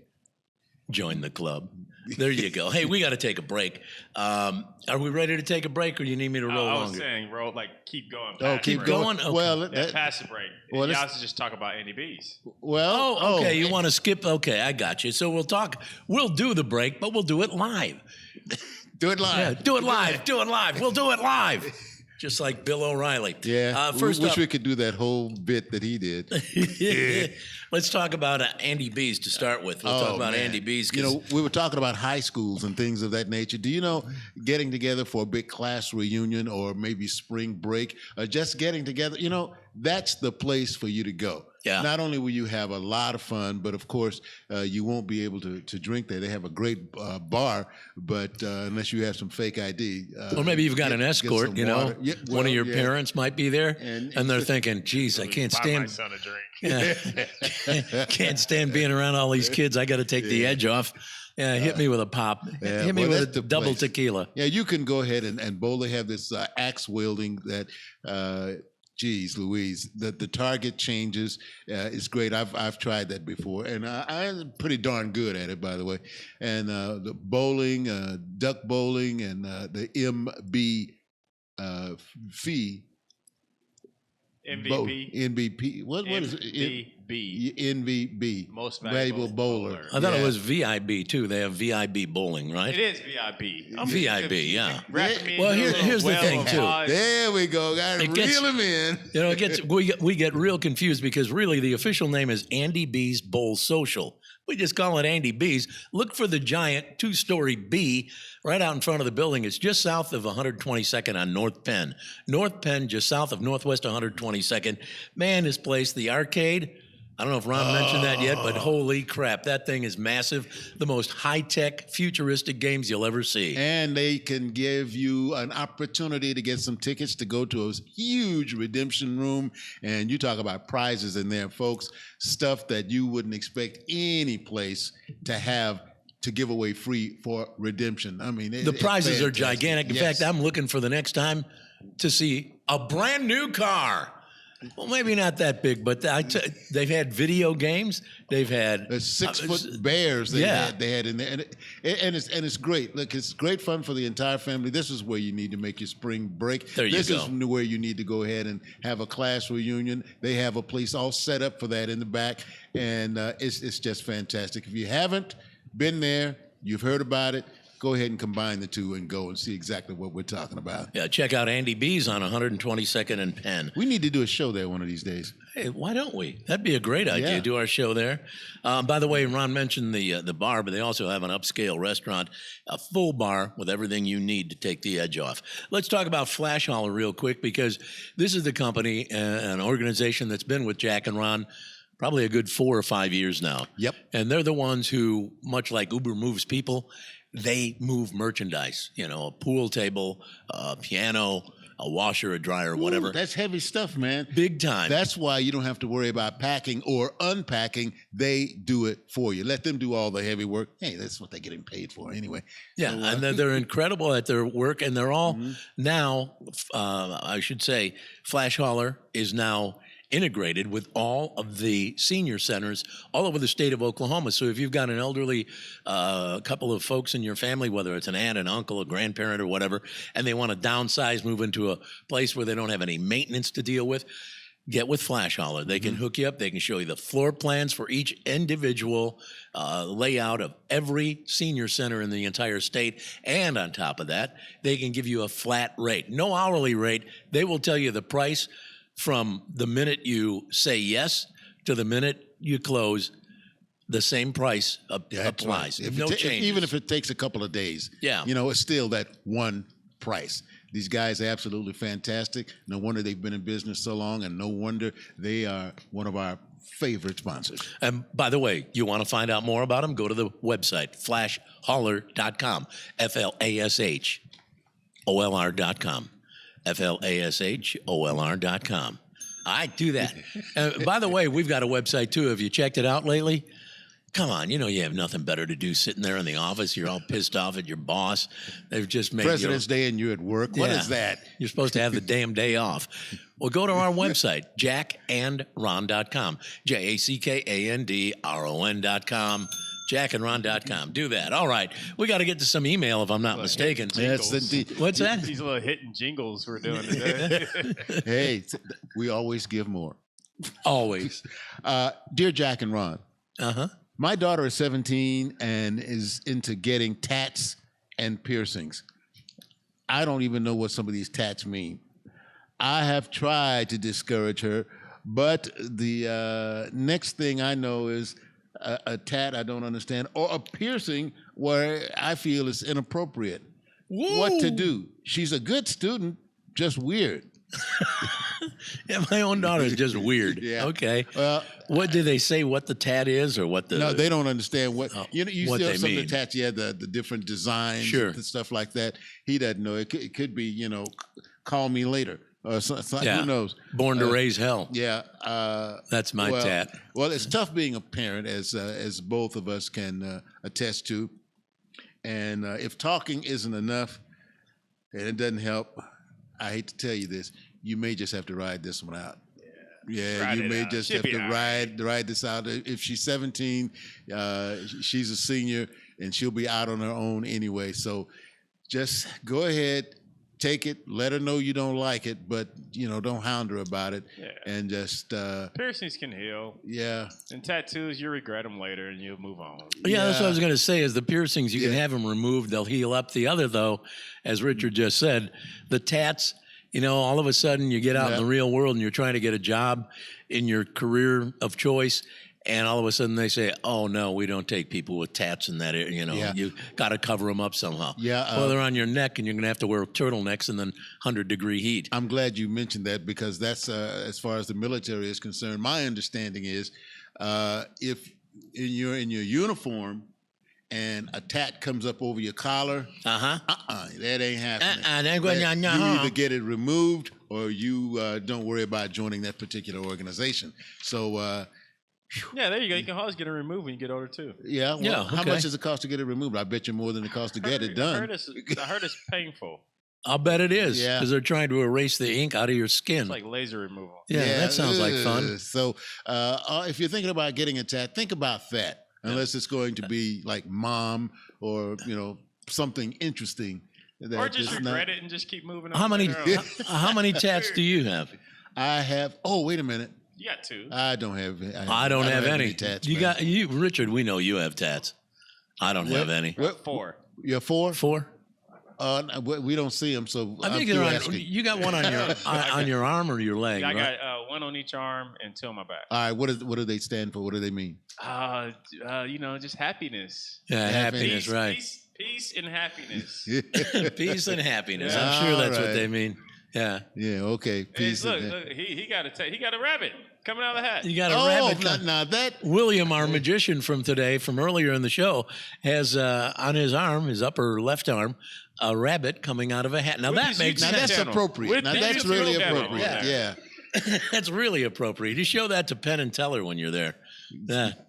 Join the club. There you go. Hey, we got to take a break. Are we ready to take a break, or you need me to roll I was longer? saying, keep going. Oh, past keep the break. going. Okay. Well, Yeah, pass the break. Well, Y'all let's- should just talk about Andy B's. well. Okay, you want to skip? Okay, I got you. So we'll do the break, but we'll do it live. do it live. Yeah, do it live. We'll do it live. Just like Bill O'Reilly. Yeah. First wish up, we could do that whole bit that he did. let's talk about Andy B's to start with. We'll talk about man. Andy B's. We were talking about high schools and things of that nature. Do you know getting together for a big class reunion or maybe spring break or just getting together, that's the place for you to go. Yeah. Not only will you have a lot of fun, but of course, you won't be able to drink there. They have a great bar, but unless you have some fake ID. Or maybe you've got an escort, some water. Yeah, one of your yeah. parents might be there, And- and they're thinking, geez, I can't Buy my stand son a drink. can't stand being around all these kids. I got to take the edge off. Yeah, hit me with a pop. Yeah, Hit me well, with that's a the double place. tequila. Yeah, you can go ahead and bowl. They have this axe wielding that, geez, Louise, the target changes. It's great. I've tried that before, and I'm pretty darn good at it, by the way. And the bowling, duck bowling, and the MB fee. MVP. MVP. What is it? MVP. NVB. Most valuable bowler. I thought it Yeah. was VIB too. They have VIB bowling, right? It is VIP. VIB, yeah. Wrap me Well, into a here's the well thing, of too. odds. There we go. Got to It gets- reel him in. It gets we get real confused because really the official name is Andy B's Bowl Social. We just call it Andy B's. Look for the giant 2-story B right out in front of the building. It's just south of 122nd on North Penn. North Penn, just south of Northwest 122nd. Man, this place, the arcade. I don't know if Ron mentioned that yet, but holy crap, that thing is massive. The most high-tech, futuristic games you'll ever see. And they can give you an opportunity to get some tickets to go to a huge redemption room. And you talk about prizes in there, folks. Stuff that you wouldn't expect any place to have to give away free for redemption. I mean, The prizes are fantastic. gigantic. In Yes. fact, I'm looking for the next time to see a brand new car. Well, maybe not that big, but they've had video games. They've had 6-foot bears. They had in there, and it's great. Look, it's great fun for the entire family. This is where you need to make your spring break. This is where you need to go ahead and have a class reunion. They have a place all set up for that in the back, and it's just fantastic. If you haven't been there, you've heard about it. Go ahead and combine the two and go and see exactly what we're talking about. Yeah, check out Andy B's on 122nd and Penn. We need to do a show there one of these days. Hey, why don't we? That'd be a great idea. Do our show there. By the way, Ron mentioned the bar, but they also have an upscale restaurant, a full bar with everything you need to take the edge off. Let's talk about Flash Holler real quick, because this is the company, an organization that's been with Jack and Ron probably a good 4 or 5 years now. Yep. And they're the ones who, much like Uber moves people, they move merchandise, a pool table, a piano, a washer, a dryer, whatever. That's heavy stuff, man. Big time. That's why you don't have to worry about packing or unpacking. They do it for you. Let them do all the heavy work. Hey, that's what they're getting paid for anyway. Yeah, so, and they're incredible at their work, and they're all now, I should say, Flash Holler is now integrated with all of the senior centers all over the state of Oklahoma. So if you've got an elderly couple of folks in your family, whether it's an aunt, an uncle, a grandparent, or whatever, and they want to downsize, move into a place where they don't have any maintenance to deal with, get with Flash Holler. They can hook you up. They can show you the floor plans for each individual layout of every senior center in the entire state. And on top of that, they can give you a flat rate. No hourly rate. They will tell you the price from the minute you say yes to the minute you close. The same price applies. Right. No changes. Even if it takes a couple of days. Yeah. It's still that one price. These guys are absolutely fantastic. No wonder they've been in business so long, and no wonder they are one of our favorite sponsors. And by the way, you want to find out more about them, go to the website, flashholler.com, FLASHOLR.com, FLASHOLR.com. I do that. By the way, we've got a website too. Have you checked it out lately? Come on, you have nothing better to do sitting there in the office. You're all pissed off at your boss. They've just made President's Day and you're at work. What is that? You're supposed to have the damn day off. Well, go to our website, jackandron.com, JACKANDRON.com, jackandron.com. Do that. All right. We got to get to some email if I'm not mistaken. Yes, indeed. What's that? These little hitting jingles we're doing today. Hey, we always give more. Always. Dear Jack and Ron. Uh-huh. My daughter is 17 and is into getting tats and piercings. I don't even know what some of these tats mean. I have tried to discourage her, but the next thing I know is a tat I don't understand, or a piercing where I feel is inappropriate. Whoa. What to do? She's a good student, just weird. Yeah, my own daughter is just weird. Yeah. Okay. Well, what do they say? What the tat is, or what the? No, they don't understand what you what see they some mean. of the tats. Yeah, the different designs, Sure, and stuff like that. He doesn't know. It could be call me later. Yeah. Who knows? Born to raise hell. Yeah. That's my tat. Well, it's tough being a parent, as both of us can attest to. And if talking isn't enough, and it doesn't help, I hate to tell you this, you may just have to ride this one out. Yeah, you may just have to ride this out. If she's 17, she's a senior, and she'll be out on her own anyway. So just go ahead, take it, let her know you don't like it, but don't hound her about it. Yeah. And just Piercings can heal. Yeah. And tattoos, you regret them later, and you'll move on. Yeah, that's what I was going to say. Is the piercings, you can have them removed; they'll heal up. The other, though, as Richard just said, the tats. All of a sudden you get out in the real world and you're trying to get a job in your career of choice, and all of a sudden they say, "Oh no, we don't take people with tats in that area." You got to cover them up somehow. Yeah. Well, they're on your neck, and you're going to have to wear turtlenecks in the 100-degree heat. I'm glad you mentioned that, because that's as far as the military is concerned. My understanding is, if you're in your uniform and a tat comes up over your collar, that ain't happening. You either get it removed or you don't worry about joining that particular organization. So, yeah, there you go. You can always get it removed when you get older too. Yeah. Well, how much does it cost to get it removed? I bet you more than it costs to get it done. I heard it's painful. I'll bet it is Yeah. because they're trying to erase the ink out of your skin. It's like laser removal. Yeah, that sounds like fun. So if you're thinking about getting a tat, think about that. Unless it's going to be like mom or something interesting. That Or just is regret it and just keep moving on. How many later on. how many tats do you have? I have. Oh, wait a minute. You got 2. I don't have. I don't have any. tats. You man. got you, Richard. We know you have tats. I don't have any. What? 4. You're 4? 4. We don't see them, so I think I'm they're on. asking. You got one on your on your arm or your leg, I right? got 1 on each arm and 2 on my back. All right, what do they stand for? What do they mean? Just happiness. Yeah, happiness, Peace, right? Peace and happiness. Peace and happiness. Yeah. I'm sure that's All what right. they mean. Yeah. Yeah, okay. Hey, Peace. look, he got a rabbit coming out of the hat. You got a Oh, rabbit. now that. William, our magician from today, from earlier in the show, has on his arm, his upper left arm, a rabbit coming out of a hat. Now With that his makes Now YouTube sense. that's channel. appropriate. With Now the that's YouTube really channel. appropriate. Yeah. That's really appropriate. You show that to Penn and Teller when you're there.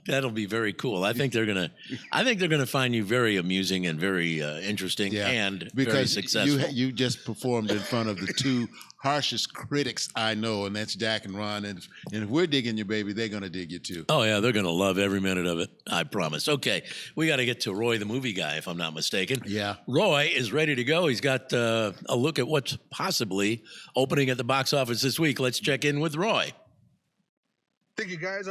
That'll be very cool. I think they're gonna find you very amusing and very interesting Yeah. and very Because successful. you just performed in front of the 2 harshest critics I know, and that's Jack and Ron. And if we're digging you, baby, they're gonna dig you too. Oh yeah, they're gonna love every minute of it. I promise. Okay, we got to get to Roy, the movie guy, if I'm not mistaken. Yeah. Roy is ready to go. He's got a look at what's possibly opening at the box office this week. Let's check in with Roy. Thank you, guys.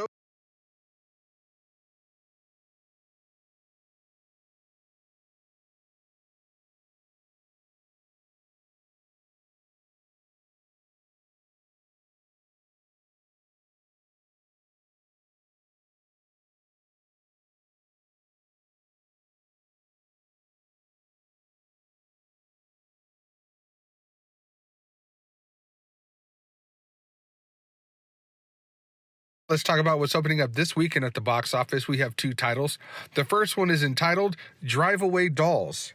Let's talk about what's opening up this weekend at the box office. We have 2 titles. The first one is entitled Drive Away Dolls,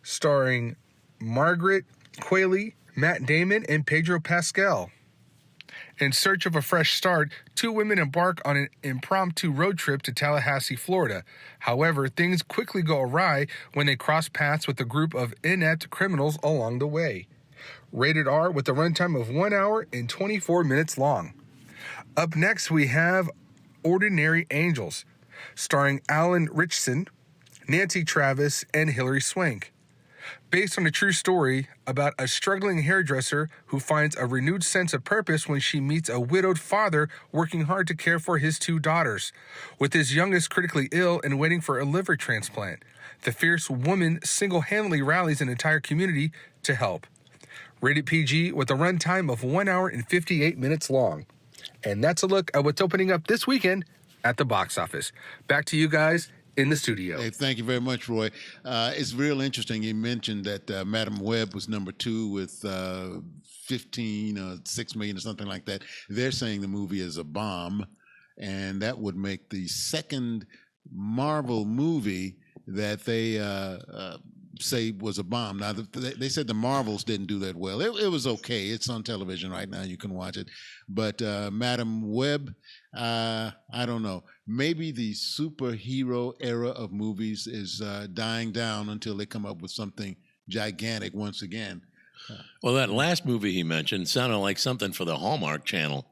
starring Margaret Qualley, Matt Damon, and Pedro Pascal. In search of a fresh start, 2 women embark on an impromptu road trip to Tallahassee, Florida. However, things quickly go awry when they cross paths with a group of inept criminals along the way. Rated R with a runtime of 1 hour and 24 minutes long. Up next, we have Ordinary Angels, starring Alan Ritchson, Nancy Travis, and Hilary Swank. Based on a true story about a struggling hairdresser who finds a renewed sense of purpose when she meets a widowed father working hard to care for his 2 daughters. With his youngest critically ill and waiting for a liver transplant, the fierce woman single-handedly rallies an entire community to help. Rated PG with a runtime of 1 hour and 58 minutes long. And that's a look at what's opening up this weekend at the box office. Back to you guys in the studio. Hey, thank you very much, Roy. It's real interesting. You mentioned that Madam Web was number 2 with 15 or 6 million or something like that. They're saying the movie is a bomb, and that would make the second Marvel movie that they say was a bomb. Now, they said the Marvels didn't do that well. It was okay. It's on television right now. You can watch it. But Madam Web, I don't know. Maybe the superhero era of movies is dying down until they come up with something gigantic once again. Well, that last movie he mentioned sounded like something for the Hallmark Channel,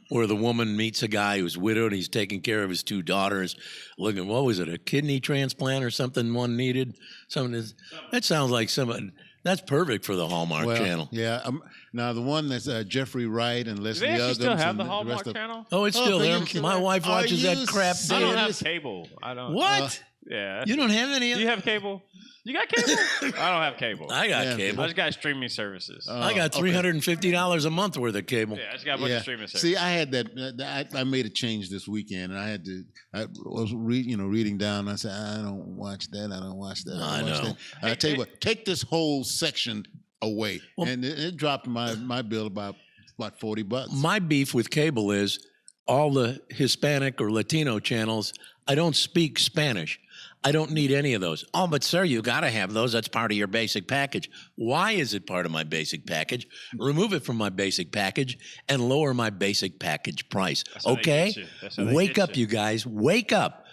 where the woman meets a guy who's widowed. He's taking care of his 2 daughters. Looking, what was it, a kidney transplant or something one needed? That sounds like something. That's perfect for the Hallmark Channel. Yeah. Now, the one that's Jeffrey Wright and Do Leslie they actually Uggams still have and the rest Hallmark of- Channel? Oh, it's still there. thank you. My wife Are watches that you crap. I don't daily. have cable. I don't. What? Yeah. You don't have any? Do you have cable? You got cable? I don't have cable. I got Yeah. cable. I just got streaming services. I got $350 a month worth of cable. Yeah, I just got a bunch of streaming services. See, I had that. I made a change this weekend, and I had to. I was reading down. And I said, I don't watch that. I don't watch that. I don't watch know. that. I tell you what, take this whole section away, and it dropped my bill about $40. My beef with cable is all the Hispanic or Latino channels. I don't speak Spanish. I don't need any of those. Oh, but sir, you got to have those. That's part of your basic package. Why is it part of my basic package? Remove it from my basic package and lower my basic package price. Okay? Wake up, you guys. Wake up.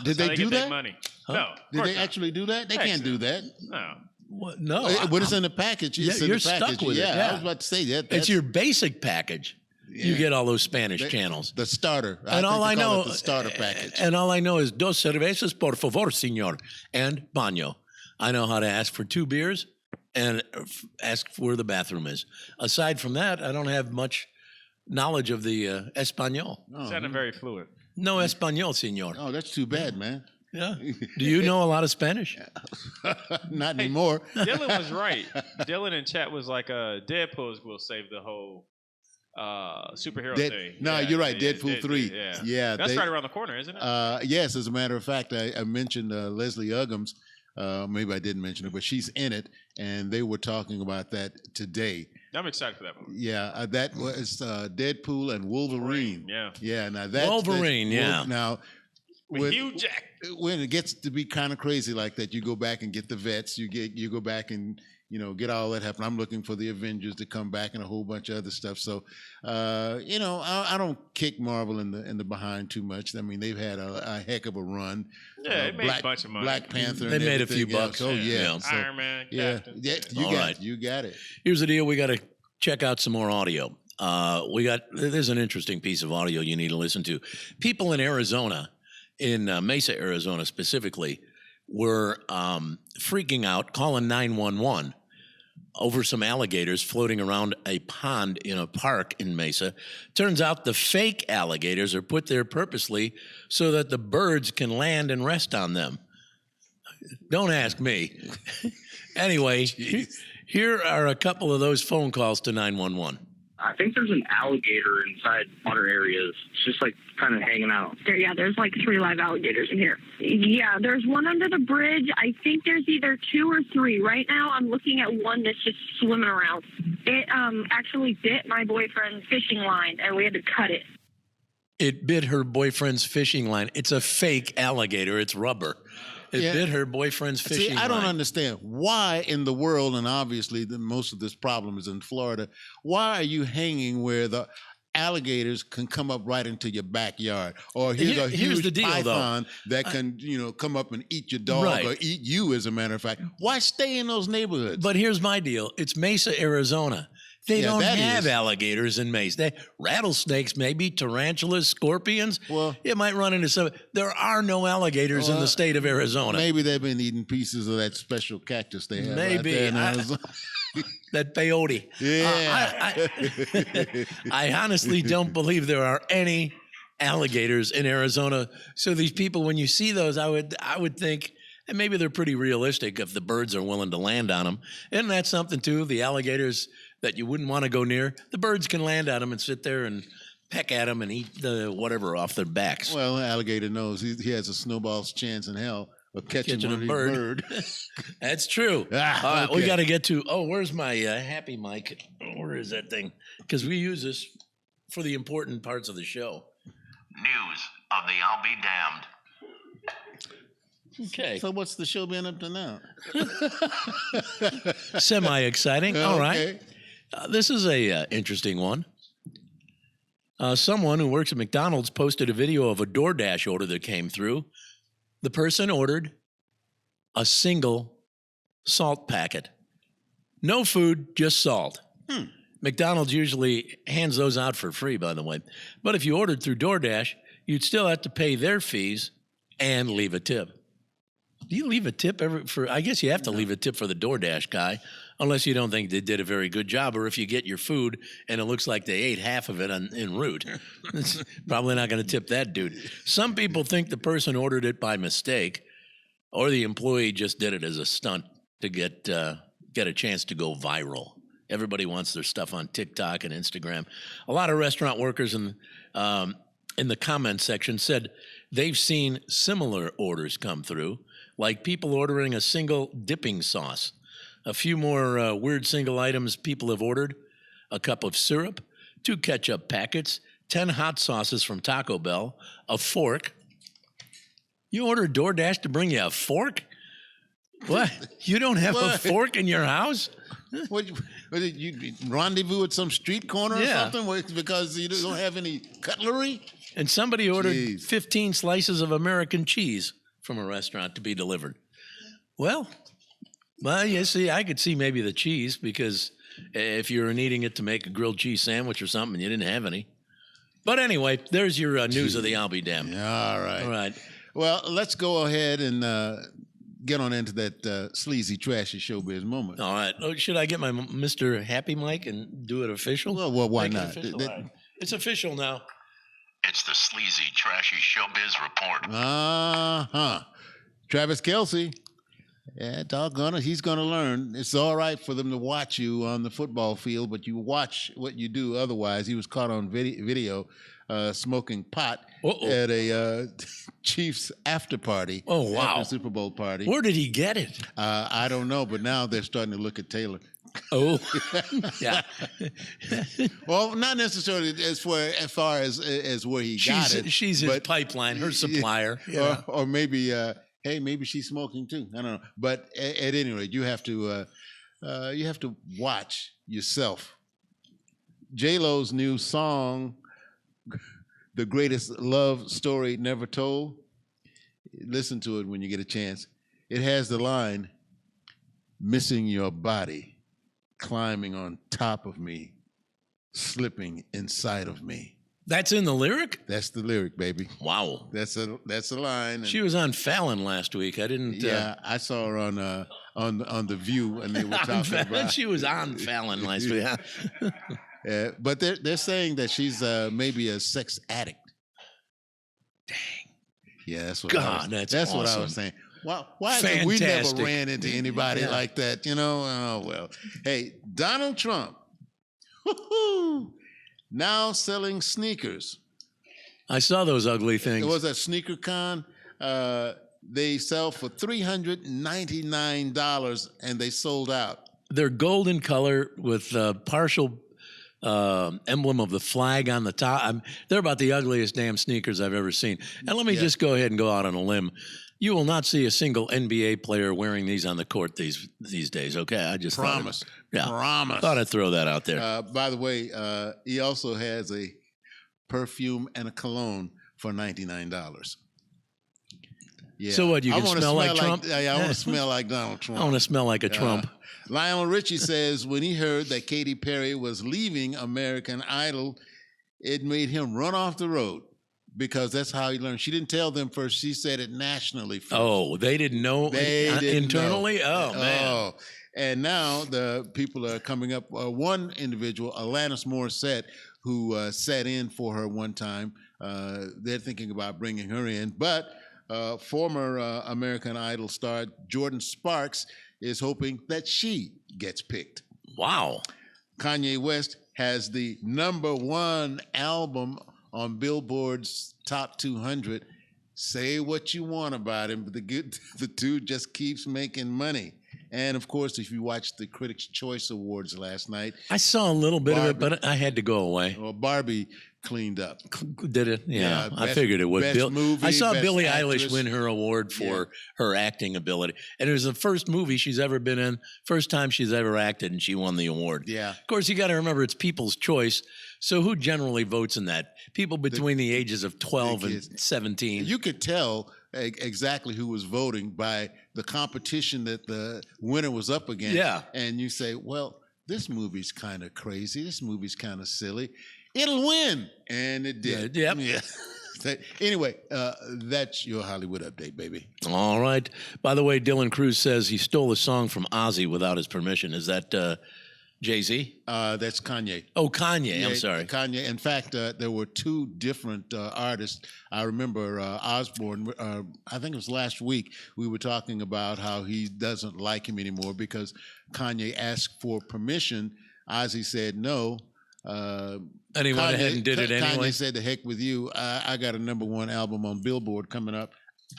Did they do that? Money. Huh? No. Did they actually do that? They can't do that. No. What? No. What is in the package? It's in you're the package. stuck with it. I was about to say that. It's your basic package. You get all those Spanish channels. The starter. And all I know, the starter package. And all I know is dos cervezas por favor, señor, and baño. I know how to ask for 2 beers and ask where the bathroom is. Aside from that, I don't have much knowledge of the Espanol. Sounding very fluent. No Espanol, señor. Oh, that's too bad, man. Yeah. Do you know a lot of Spanish? Not anymore. Dylan was right. Dylan in chat was like, Deadpool will save the whole superhero thing. No, you're right. Deadpool 3. Yeah. That's right around the corner, isn't it? Yes, as a matter of fact, I mentioned Leslie Uggams. Maybe I didn't mention it, but she's in it, and they were talking about that today. I'm excited for that movie. Yeah, that was Deadpool and Wolverine. Yeah. Now that Wolverine. Now, with Hugh Jack. When it gets to be kind of crazy like that, you go back and get the vets. You go back and get all that happen. I'm looking for the Avengers to come back and a whole bunch of other stuff. So, I don't kick Marvel in the behind too much. I mean, they've had a heck of a run. Yeah, it made a bunch of money. Black Panther. They and made a few everything bucks. else. Oh yeah. So, Iron Man. Captain. You got it. Here's the deal. We got to check out some more audio. There's an interesting piece of audio you need to listen to. People in Arizona, in Mesa, Arizona specifically, were freaking out, calling 911 over some alligators floating around a pond in a park in Mesa. Turns out the fake alligators are put there purposely so that the birds can land and rest on them. Don't ask me. Anyway, here are a couple of those phone calls to 911. I think there's an alligator inside water areas. It's just like kind of hanging out. There's like 3 live alligators in here. Yeah, there's one under the bridge. I think there's either 2 or 3. Right now, I'm looking at one that's just swimming around. It actually bit my boyfriend's fishing line, and we had to cut it. It bit her boyfriend's fishing line. It's a fake alligator. It's rubber. It bit her boyfriend's fishing line. I don't understand why in the world, and obviously most of this problem is in Florida, why are you hanging where the alligators can come up right into your backyard? Or here's a huge the deal, python that can, come up and eat your dog or eat you, as a matter of fact. Why stay in those neighborhoods? But here's my deal. It's Mesa, Arizona. They don't have alligators in Mesa. Rattlesnakes, maybe, tarantulas, scorpions. Well, you might run into some. There are no alligators in the state of Arizona. Maybe they've been eating pieces of that special cactus they have. Maybe. Right there in Arizona. That peyote. Yeah. I honestly don't believe there are any alligators in Arizona. So these people, when you see those, I would think, and maybe they're pretty realistic if the birds are willing to land on them. Isn't that something too? The alligators that you wouldn't want to go near, the birds can land on them and sit there and peck at them and eat the whatever off their backs. Well, alligator knows he has a snowball's chance in hell of catching a bird. That's true. All right, we got to get to. Oh, where's my happy mic? Where is that thing? Because we use this for the important parts of the show. News of the I'll Be Damned. Okay. So what's the show been up to now? Semi-exciting. All right. This is a interesting one. Someone who works at McDonald's posted a video of a DoorDash order that came through. The person ordered a single salt packet. No food, just salt. McDonald's usually hands those out for free, by the way. But if you ordered through DoorDash, you'd still have to pay their fees and leave a tip. Do you leave a tip I guess you have to leave a tip for the DoorDash guy, unless you don't think they did a very good job, or if you get your food and it looks like they ate half of it en route. It's probably not going to tip that dude. Some people think the person ordered it by mistake, or the employee just did it as a stunt to get a chance to go viral. Everybody wants their stuff on TikTok and Instagram. A lot of restaurant workers in the comment section said they've seen similar orders come through, like people ordering a single dipping sauce. A few more weird single items people have ordered: a cup of syrup, 2 ketchup packets, 10 hot sauces from Taco Bell, a fork. You ordered DoorDash to bring you a fork? What? You don't have a fork in your house? What did you rendezvous at some street corner or something because you don't have any cutlery? And somebody ordered 15 slices of American cheese from a restaurant to be delivered. Well, Well, you see, I could see maybe the cheese because if you were needing it to make a grilled cheese sandwich or something and you didn't have any. But anyway, there's your news of the Albie Dam. All right. All right. Well, let's go ahead and get on into that sleazy, trashy showbiz moment. All right. Oh, should I get my Mr. Happy Mike and do it official? Well, why Make it not? official? All right. It's official now. It's the sleazy, trashy showbiz report. Travis Kelce. Yeah, doggone it. He's going to learn. It's all right for them to watch you on the football field, but you watch what you do otherwise. He was caught on video smoking pot at a Chiefs after party. Oh, wow. After the Super Bowl party. Where did he get it? I don't know, but now they're starting to look at Taylor. Oh, yeah. Well, not necessarily as far as where he got it. She's his pipeline, her supplier. Yeah. Or maybe, hey, maybe she's smoking too. I don't know. But at any rate, you have to watch yourself. J-Lo's new song, "The Greatest Love Story Never Told." Listen to it when you get a chance. It has the line, "Missing your body, climbing on top of me, slipping inside of me." That's in the lyric? That's the lyric, baby. Wow. That's a line. She was on Fallon last week. I didn't. Yeah, I saw her on The View, and they were talking about. She was on Fallon last week. But they're saying that she's maybe a sex addict. Dang. Yeah, that's what. God, that's awesome. What I was saying. Why is it we never ran into anybody like that? You know. Oh well. Hey, Donald Trump. Woo-hoo, now selling sneakers. I saw those ugly things. It was at Sneaker Con. They sell for $399, and they sold out. They're golden color with partial emblem of the flag on the top. They're about the ugliest damn sneakers I've ever seen. And let me just go ahead and go out on a limb. You will not see a single NBA player wearing these on the court these days. Okay, I just promise. Promise. Thought I'd throw that out there. By the way, he also has a perfume and a cologne for $99. Yeah. So what? You can smell like Trump? I want to smell like Donald Trump. I want to smell like a Trump. Lionel Richie says when he heard that Katy Perry was leaving American Idol, it made him run off the road. Because that's how he learned. She didn't tell them first. She said it nationally first. Oh, they didn't know internally? Know. Oh, man. Oh. And now the people are coming up. One individual, Alanis Morissette, who sat in for her one time, they're thinking about bringing her in. But former American Idol star Jordan Sparks is hoping that she gets picked. Wow. Kanye West has the #1 album on Billboard's Top 200. Say what you want about him, but the dude just keeps making money. And of course, if you watched the Critics' Choice Awards last night, I saw a little bit of it, but I had to go away. Well, Barbie cleaned up. Did it? Yeah, I figured it would. I saw Billie Eilish win her award for her acting ability, and it was the first movie she's ever been in, first time she's ever acted, and she won the award. Yeah. Of course, you got to remember it's people's choice. So who generally votes in that? People between the ages of 12 and 17. You could tell exactly who was voting by the competition that the winner was up against. Yeah. And you say, well, this movie's kind of crazy. This movie's kind of silly. It'll win. And it did. Yep. Yeah. Anyway, that's your Hollywood update, baby. All right. By the way, Dylan Cruz says he stole a song from Ozzy without his permission. Is that Jay-Z? That's Kanye. Oh, Kanye. I'm sorry. Kanye. In fact, there were two different artists. I remember Osborne, I think it was last week, we were talking about how he doesn't like him anymore because Kanye asked for permission. Ozzy said no. And he went ahead and did it anyway. Kanye said, "The heck with you. I got a #1 album on Billboard coming up.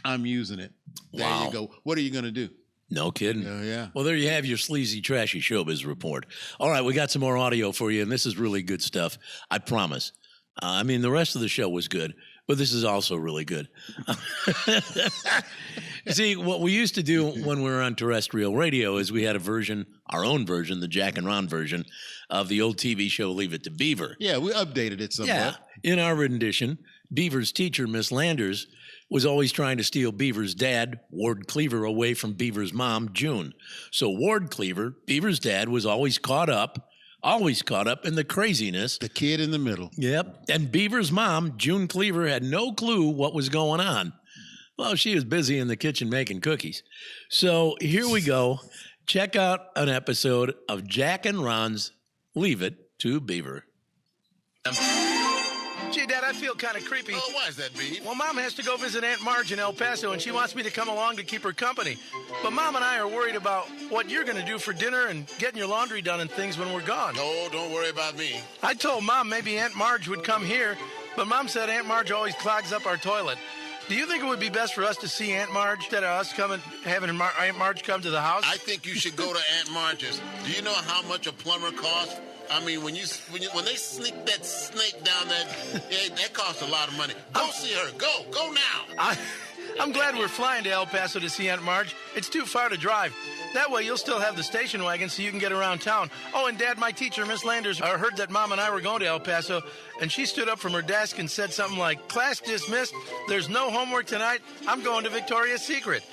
I'm using it." There you go. What are you going to do? No kidding. Yeah. Well, there you have your sleazy, trashy showbiz report. All right, we got some more audio for you, and this is really good stuff. I promise. I mean, the rest of the show was good, but this is also really good. See, what we used to do when we were on terrestrial radio is we had a version, our own version, the Jack and Ron version of the old TV show Leave It to Beaver. Yeah, we updated it somewhat. Yeah. In our rendition, Beaver's teacher, Miss Landers, was always trying to steal Beaver's dad, Ward Cleaver, away from Beaver's mom, June. So Ward Cleaver, Beaver's dad, was always caught up in the craziness. The kid in the middle. Yep. And Beaver's mom, June Cleaver, had no clue what was going on. Well, she was busy in the kitchen making cookies. So here we go. Check out an episode of Jack and Ron's Leave It to Beaver. Gee, Dad, I feel kind of creepy. Oh, why is that, Beav? Well, Mom has to go visit Aunt Marge in El Paso, and she wants me to come along to keep her company. But Mom and I are worried about what you're going to do for dinner and getting your laundry done and things when we're gone. No, don't worry about me. I told Mom maybe Aunt Marge would come here, but Mom said Aunt Marge always clogs up our toilet. Do you think it would be best for us to see Aunt Marge instead of us having Aunt Marge come to the house? I think you should go to Aunt Marge's. Do you know how much a plumber costs? I mean, when they sneak that snake down there, that costs a lot of money. Go see her. Go now. I'm glad we're flying to El Paso to see Aunt Marge. It's too far to drive. That way you'll still have the station wagon so you can get around town. Oh, and Dad, my teacher, Miss Landers, heard that Mom and I were going to El Paso, and she stood up from her desk and said something like, "Class dismissed. There's no homework tonight. I'm going to Victoria's Secret."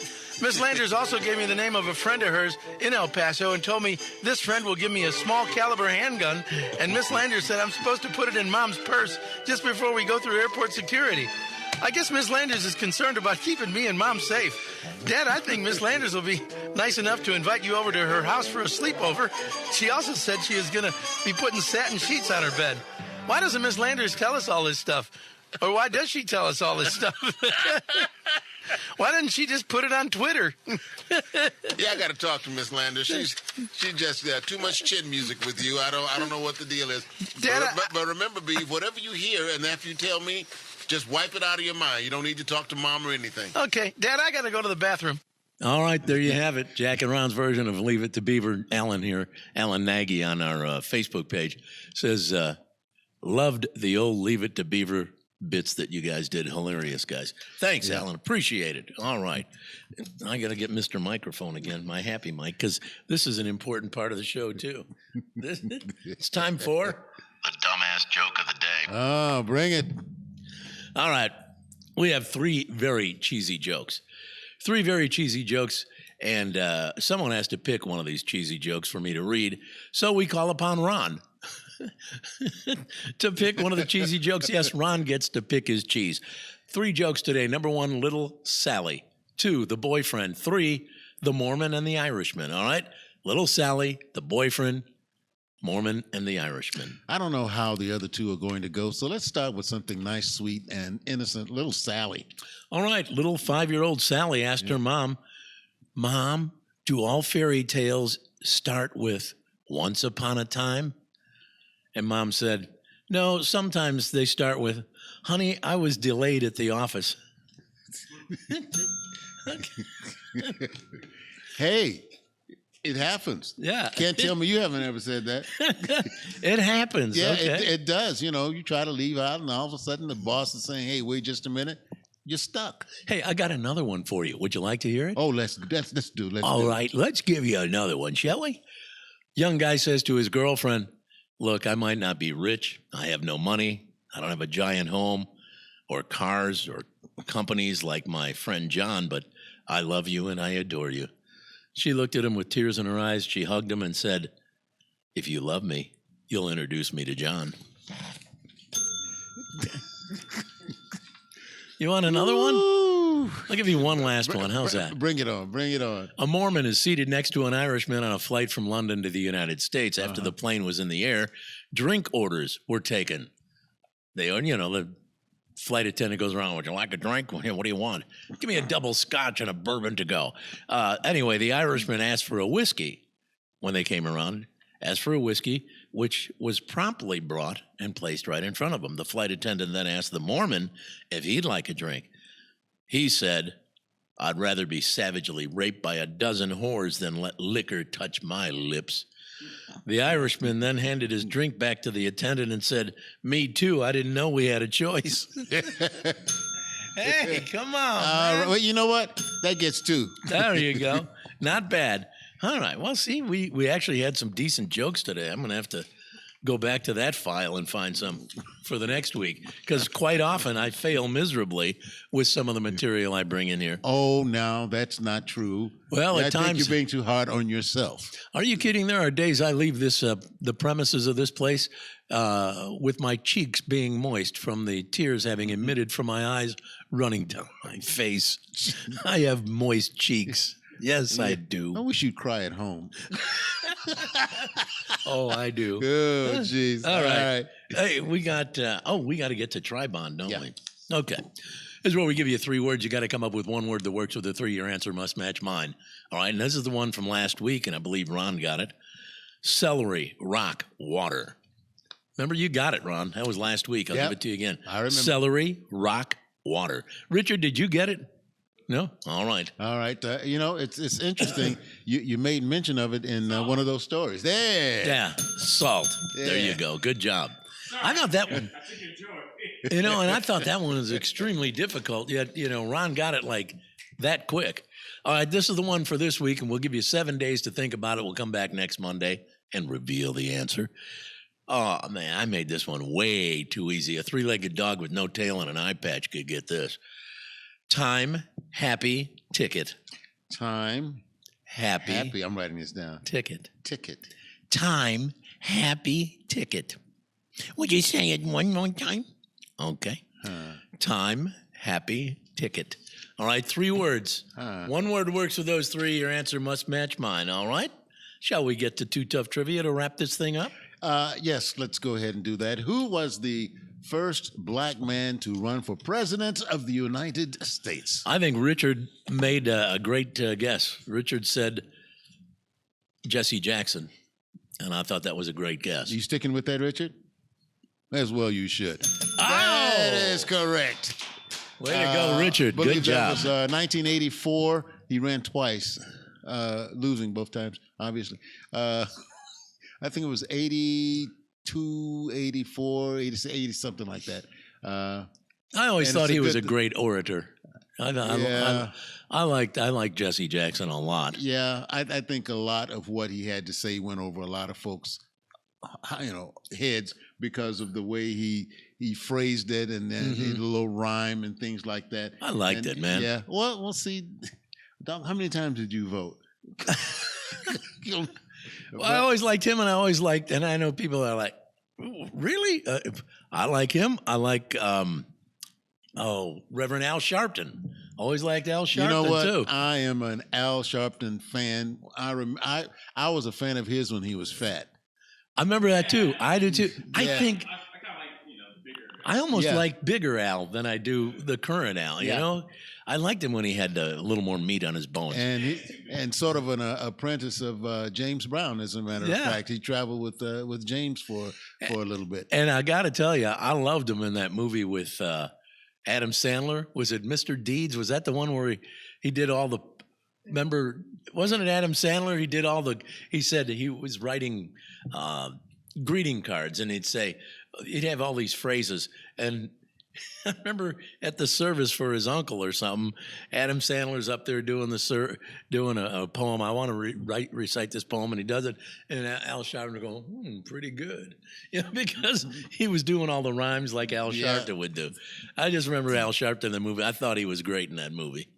Miss Landers also gave me the name of a friend of hers in El Paso and told me this friend will give me a small caliber handgun. And Miss Landers said I'm supposed to put it in Mom's purse just before we go through airport security. I guess Miss Landers is concerned about keeping me and Mom safe. Dad, I think Miss Landers will be nice enough to invite you over to her house for a sleepover. She also said she is going to be putting satin sheets on her bed. Why doesn't Miss Landers tell us all this stuff? Or why does she tell us all this stuff? Why didn't she just put it on Twitter? Yeah, I got to talk to Miss Landers. She just got too much chin music with you. I don't know what the deal is. Dad, but remember, Beav, whatever you hear and after you tell me, just wipe it out of your mind. You don't need to talk to Mom or anything. Okay, Dad, I got to go to the bathroom. All right, there you have it. Jack and Ron's version of Leave It to Beaver. Alan here, Alan Nagy on our Facebook page says, loved the old Leave It to Beaver bits that you guys did. Hilarious, guys. Thanks, Alan. Appreciate it. All right. I got to get Mr. Microphone again, my happy mic, because this is an important part of the show, too. It's time for the dumbass joke of the day. Oh, bring it. All right. We have three very cheesy jokes. And someone has to pick one of these cheesy jokes for me to read. So we call upon Ron to pick one of the cheesy jokes. Yes, Ron gets to pick his cheese. 3 jokes today. Number 1, Little Sally. 2, the boyfriend. 3, the Mormon and the Irishman. All right? Little Sally, the boyfriend, Mormon, and the Irishman. I don't know how the other 2 are going to go, so let's start with something nice, sweet, and innocent. Little Sally. All right. Little 5-year-old Sally asked her mom, "Mom, do all fairy tales start with once upon a time?" And Mom said, "No, sometimes they start with, honey, I was delayed at the office." Hey, it happens. Yeah. Can't tell me you haven't ever said that. It happens. Yeah, okay. it does. You know, you try to leave out, and all of a sudden the boss is saying, "Hey, wait just a minute." You're stuck. Hey, I got another one for you. Would you like to hear it? Oh, let's do. All right, let's give you another one, shall we? Young guy says to his girlfriend, "Look, I might not be rich. I have no money. I don't have a giant home or cars or companies like my friend John, but I love you and I adore you." She looked at him with tears in her eyes. She hugged him and said, "If you love me, you'll introduce me to John." You want another one? I'll give you one last one. How's that? Bring it on. A Mormon is seated next to an Irishman on a flight from London to the United States. After the plane was in the air, drink orders were taken. The flight attendant goes around, "Would you like a drink? What do you want?" "Give me a double scotch and a bourbon to go." Anyway, the Irishman asked for a whiskey when they came around. Asked for a whiskey, which was promptly brought and placed right in front of him. The flight attendant then asked the Mormon if he'd like a drink. He said, "I'd rather be savagely raped by a dozen whores than let liquor touch my lips." The Irishman then handed his drink back to the attendant and said, "Me too. I didn't know we had a choice." Hey, come on, man. Well, you know what? That gets 2. There you go. Not bad. All right. Well, see, we actually had some decent jokes today. I'm going to have to go back to that file and find some for the next week. Because quite often I fail miserably with some of the material I bring in here. Oh, now that's not true. Well, I at think times you're being too hard on yourself. Are you kidding? There are days I leave this the premises of this place with my cheeks being moist from the tears having emitted from my eyes running down my face. I have moist cheeks. Yes, I do. I wish you'd cry at home. Oh, I do. Oh, jeez. All right. Hey, we got to get to Tribond, don't we? Okay. This is where we give you 3 words. You got to come up with 1 word that works with the 3. Your answer must match mine. All right. And this is the one from last week, and I believe Ron got it. Celery, rock, water. Remember, you got it, Ron. That was last week. I'll give it to you again. I remember. Celery, rock, water. Richard, did you get it? No? All right. All right. It's interesting. You made mention of it in one of those stories. There. Yeah. Salt. Yeah. There you go. Good job. I thought that one. And I thought that one was extremely difficult. Yet, Ron got it like that quick. All right. This is the one for this week, and we'll give you 7 days to think about it. We'll come back next Monday and reveal the answer. Oh, man, I made this one way too easy. A 3-legged dog with no tail and an eye patch could get this. Time, happy, ticket. Time. Happy. I'm writing this down. Ticket. Ticket. Time, happy, ticket. Would you say it one more time? Okay. Time, happy, ticket. All right, 3 words. 1 word works with those 3. Your answer must match mine. All right? Shall we get to 2 Tough Trivia to wrap this thing up? Yes, let's go ahead and do that. Who was the first black man to run for president of the United States? I think Richard made a great guess. Richard said Jesse Jackson, and I thought that was a great guess. You sticking with that, Richard? As well you should. Oh! That is correct. Way to go, Richard. Good job. That was 1984. He ran twice, losing both times, obviously. I think it was 82, 84, 80, something like that. I always thought he was a great orator. I like Jesse Jackson a lot. Yeah, I think a lot of what he had to say went over a lot of folks' heads because of the way he phrased it and then a little rhyme and things like that. I liked it, man. Yeah. Well, we'll see. Doc, how many times did you vote? Well, I always liked him, and I know people are like, really? I like him. I like, Reverend Al Sharpton. Always liked Al Sharpton, you know what? too. I am an Al Sharpton fan. I was a fan of his when he was fat. I remember that, too. I do, too. Yeah. I think I almost like bigger Al than I do the current Al, you know? I liked him when he had a little more meat on his bones. And sort of an apprentice of James Brown, as a matter of fact. He traveled with James for a little bit. And I got to tell you, I loved him in that movie with Adam Sandler. Was it Mr. Deeds? Was that the one where he did all the... Remember, wasn't it Adam Sandler? He did all the... He said he was writing greeting cards, and he'd have all these phrases, and... I remember at the service for his uncle or something, Adam Sandler's up there doing a poem. I want to recite this poem, and he does it. And Al Sharpton going, pretty good, because he was doing all the rhymes like Al Sharpton would do. I just remember Al Sharpton in the movie. I thought he was great in that movie.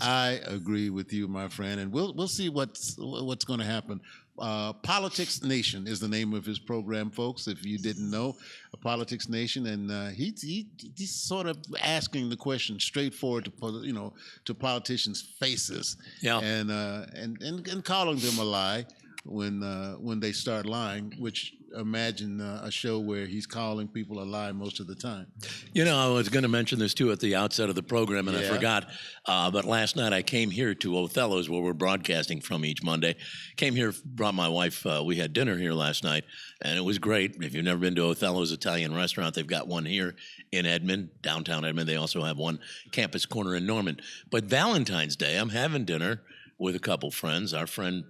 I agree with you, my friend, and we'll see what's going to happen. Politics Nation is the name of his program, folks. If you didn't know, Politics Nation, and he's sort of asking the question straightforward to politicians' faces, and calling them a lie when they start lying. Which imagine a show where he's calling people a lie most of the time. I was going to mention this too at the outset of the program, and I forgot. But last night I came here to Othello's, where we're broadcasting from each Monday. Came here, brought my wife. We had dinner here last night, and it was great. If you've never been to Othello's Italian restaurant, they've got one here in Edmond, downtown Edmond. They also have one Campus Corner in Norman. But Valentine's Day, I'm having dinner with a couple friends, our friend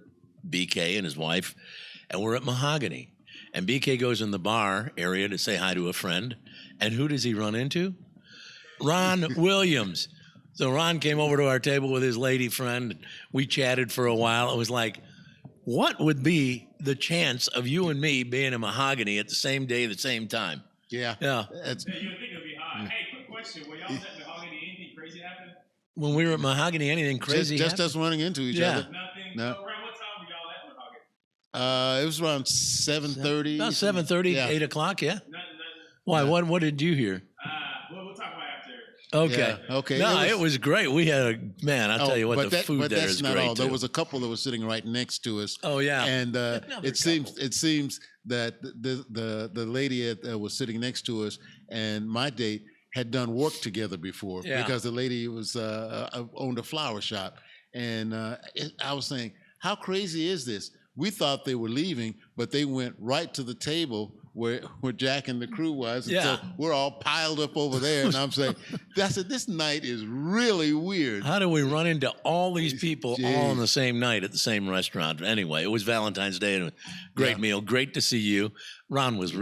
BK and his wife, and we're at Mahogany. And BK goes in the bar area to say hi to a friend. And who does he run into? Ron Williams. So Ron came over to our table with his lady friend. We chatted for a while. It was like what would be the chance of you and me being in Mahogany at the same day, the same time? Yeah. Yeah. You would think it would be high. Hey, quick question. When y'all was at Mahogany, anything crazy happen? When we were at Mahogany, anything crazy Just happened? us running into each other. Nothing. No. So around what time were y'all at Mahogany? It was around 7:30. About 7:30, Yeah. 8 o'clock, yeah? Nothing. Why? What did you hear? We'll talk about after. Okay. Yeah, okay. No, it was great. We had I'll tell you what, the food but there that's is not great all. There too. was a couple that was sitting right next to us. Oh, yeah. And Another it seems that the lady that was sitting next to us and my date had done work together before Yeah. because the lady was owned a flower shop, and I was saying, how crazy is this? We thought they were leaving, but they went right to the table where Jack and the crew was. And Yeah. so we're all piled up over there. And I'm saying, I said, this night is really weird. How do we run into all these people all Jeez. on the same night at the same restaurant? Anyway, it was Valentine's Day and a great meal. Great to see you. Ron was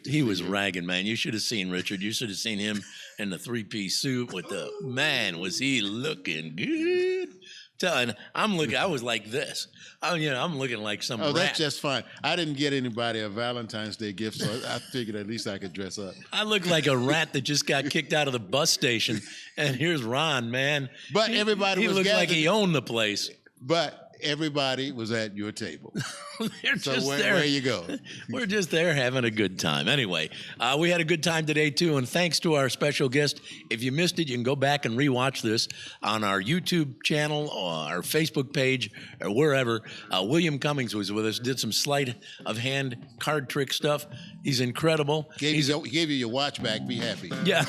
he was ragging, man. You should have seen Richard. You should have seen him in the 3-piece suit with man, was he looking good. And I was like this. I'm looking like some rat. That's just fine. I didn't get anybody a Valentine's Day gift, so I figured at least I could dress up. I look like a rat that just got kicked out of the bus station. And here's Ron, man. But everybody he was looked like gathered. he owned the place. But everybody was at your table. They're So just where you go? We're just there having a good time. Anyway, we had a good time today, too. And thanks to our special guest. If you missed it, you can go back and rewatch this on our YouTube channel or our Facebook page or wherever. William Cummings was with us, did some sleight of hand card trick stuff. He's incredible. He gave you your watch back. Be happy. Yeah.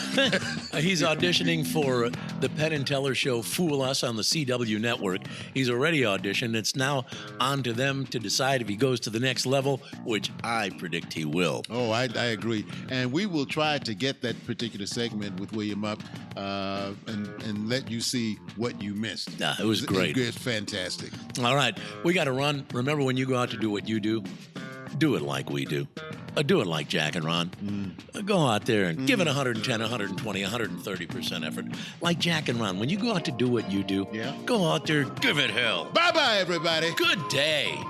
He's auditioning for the Penn and Teller show Fool Us on the CW network. He's already auditioned. It's now on to them to decide if he goes to the next level, which I predict he will. Oh, I agree. And we will try to get that particular segment with William up and let you see what you missed. Yeah, it was great. It's fantastic. All right. We got to run. Remember, when you go out to do what you do it like we do. Do it like Jack and Ron. Go out there and give it 110, 120, 130% effort. Like Jack and Ron. When you go out to do what you do, go out there, give it hell. Bye-bye, everybody. Good day.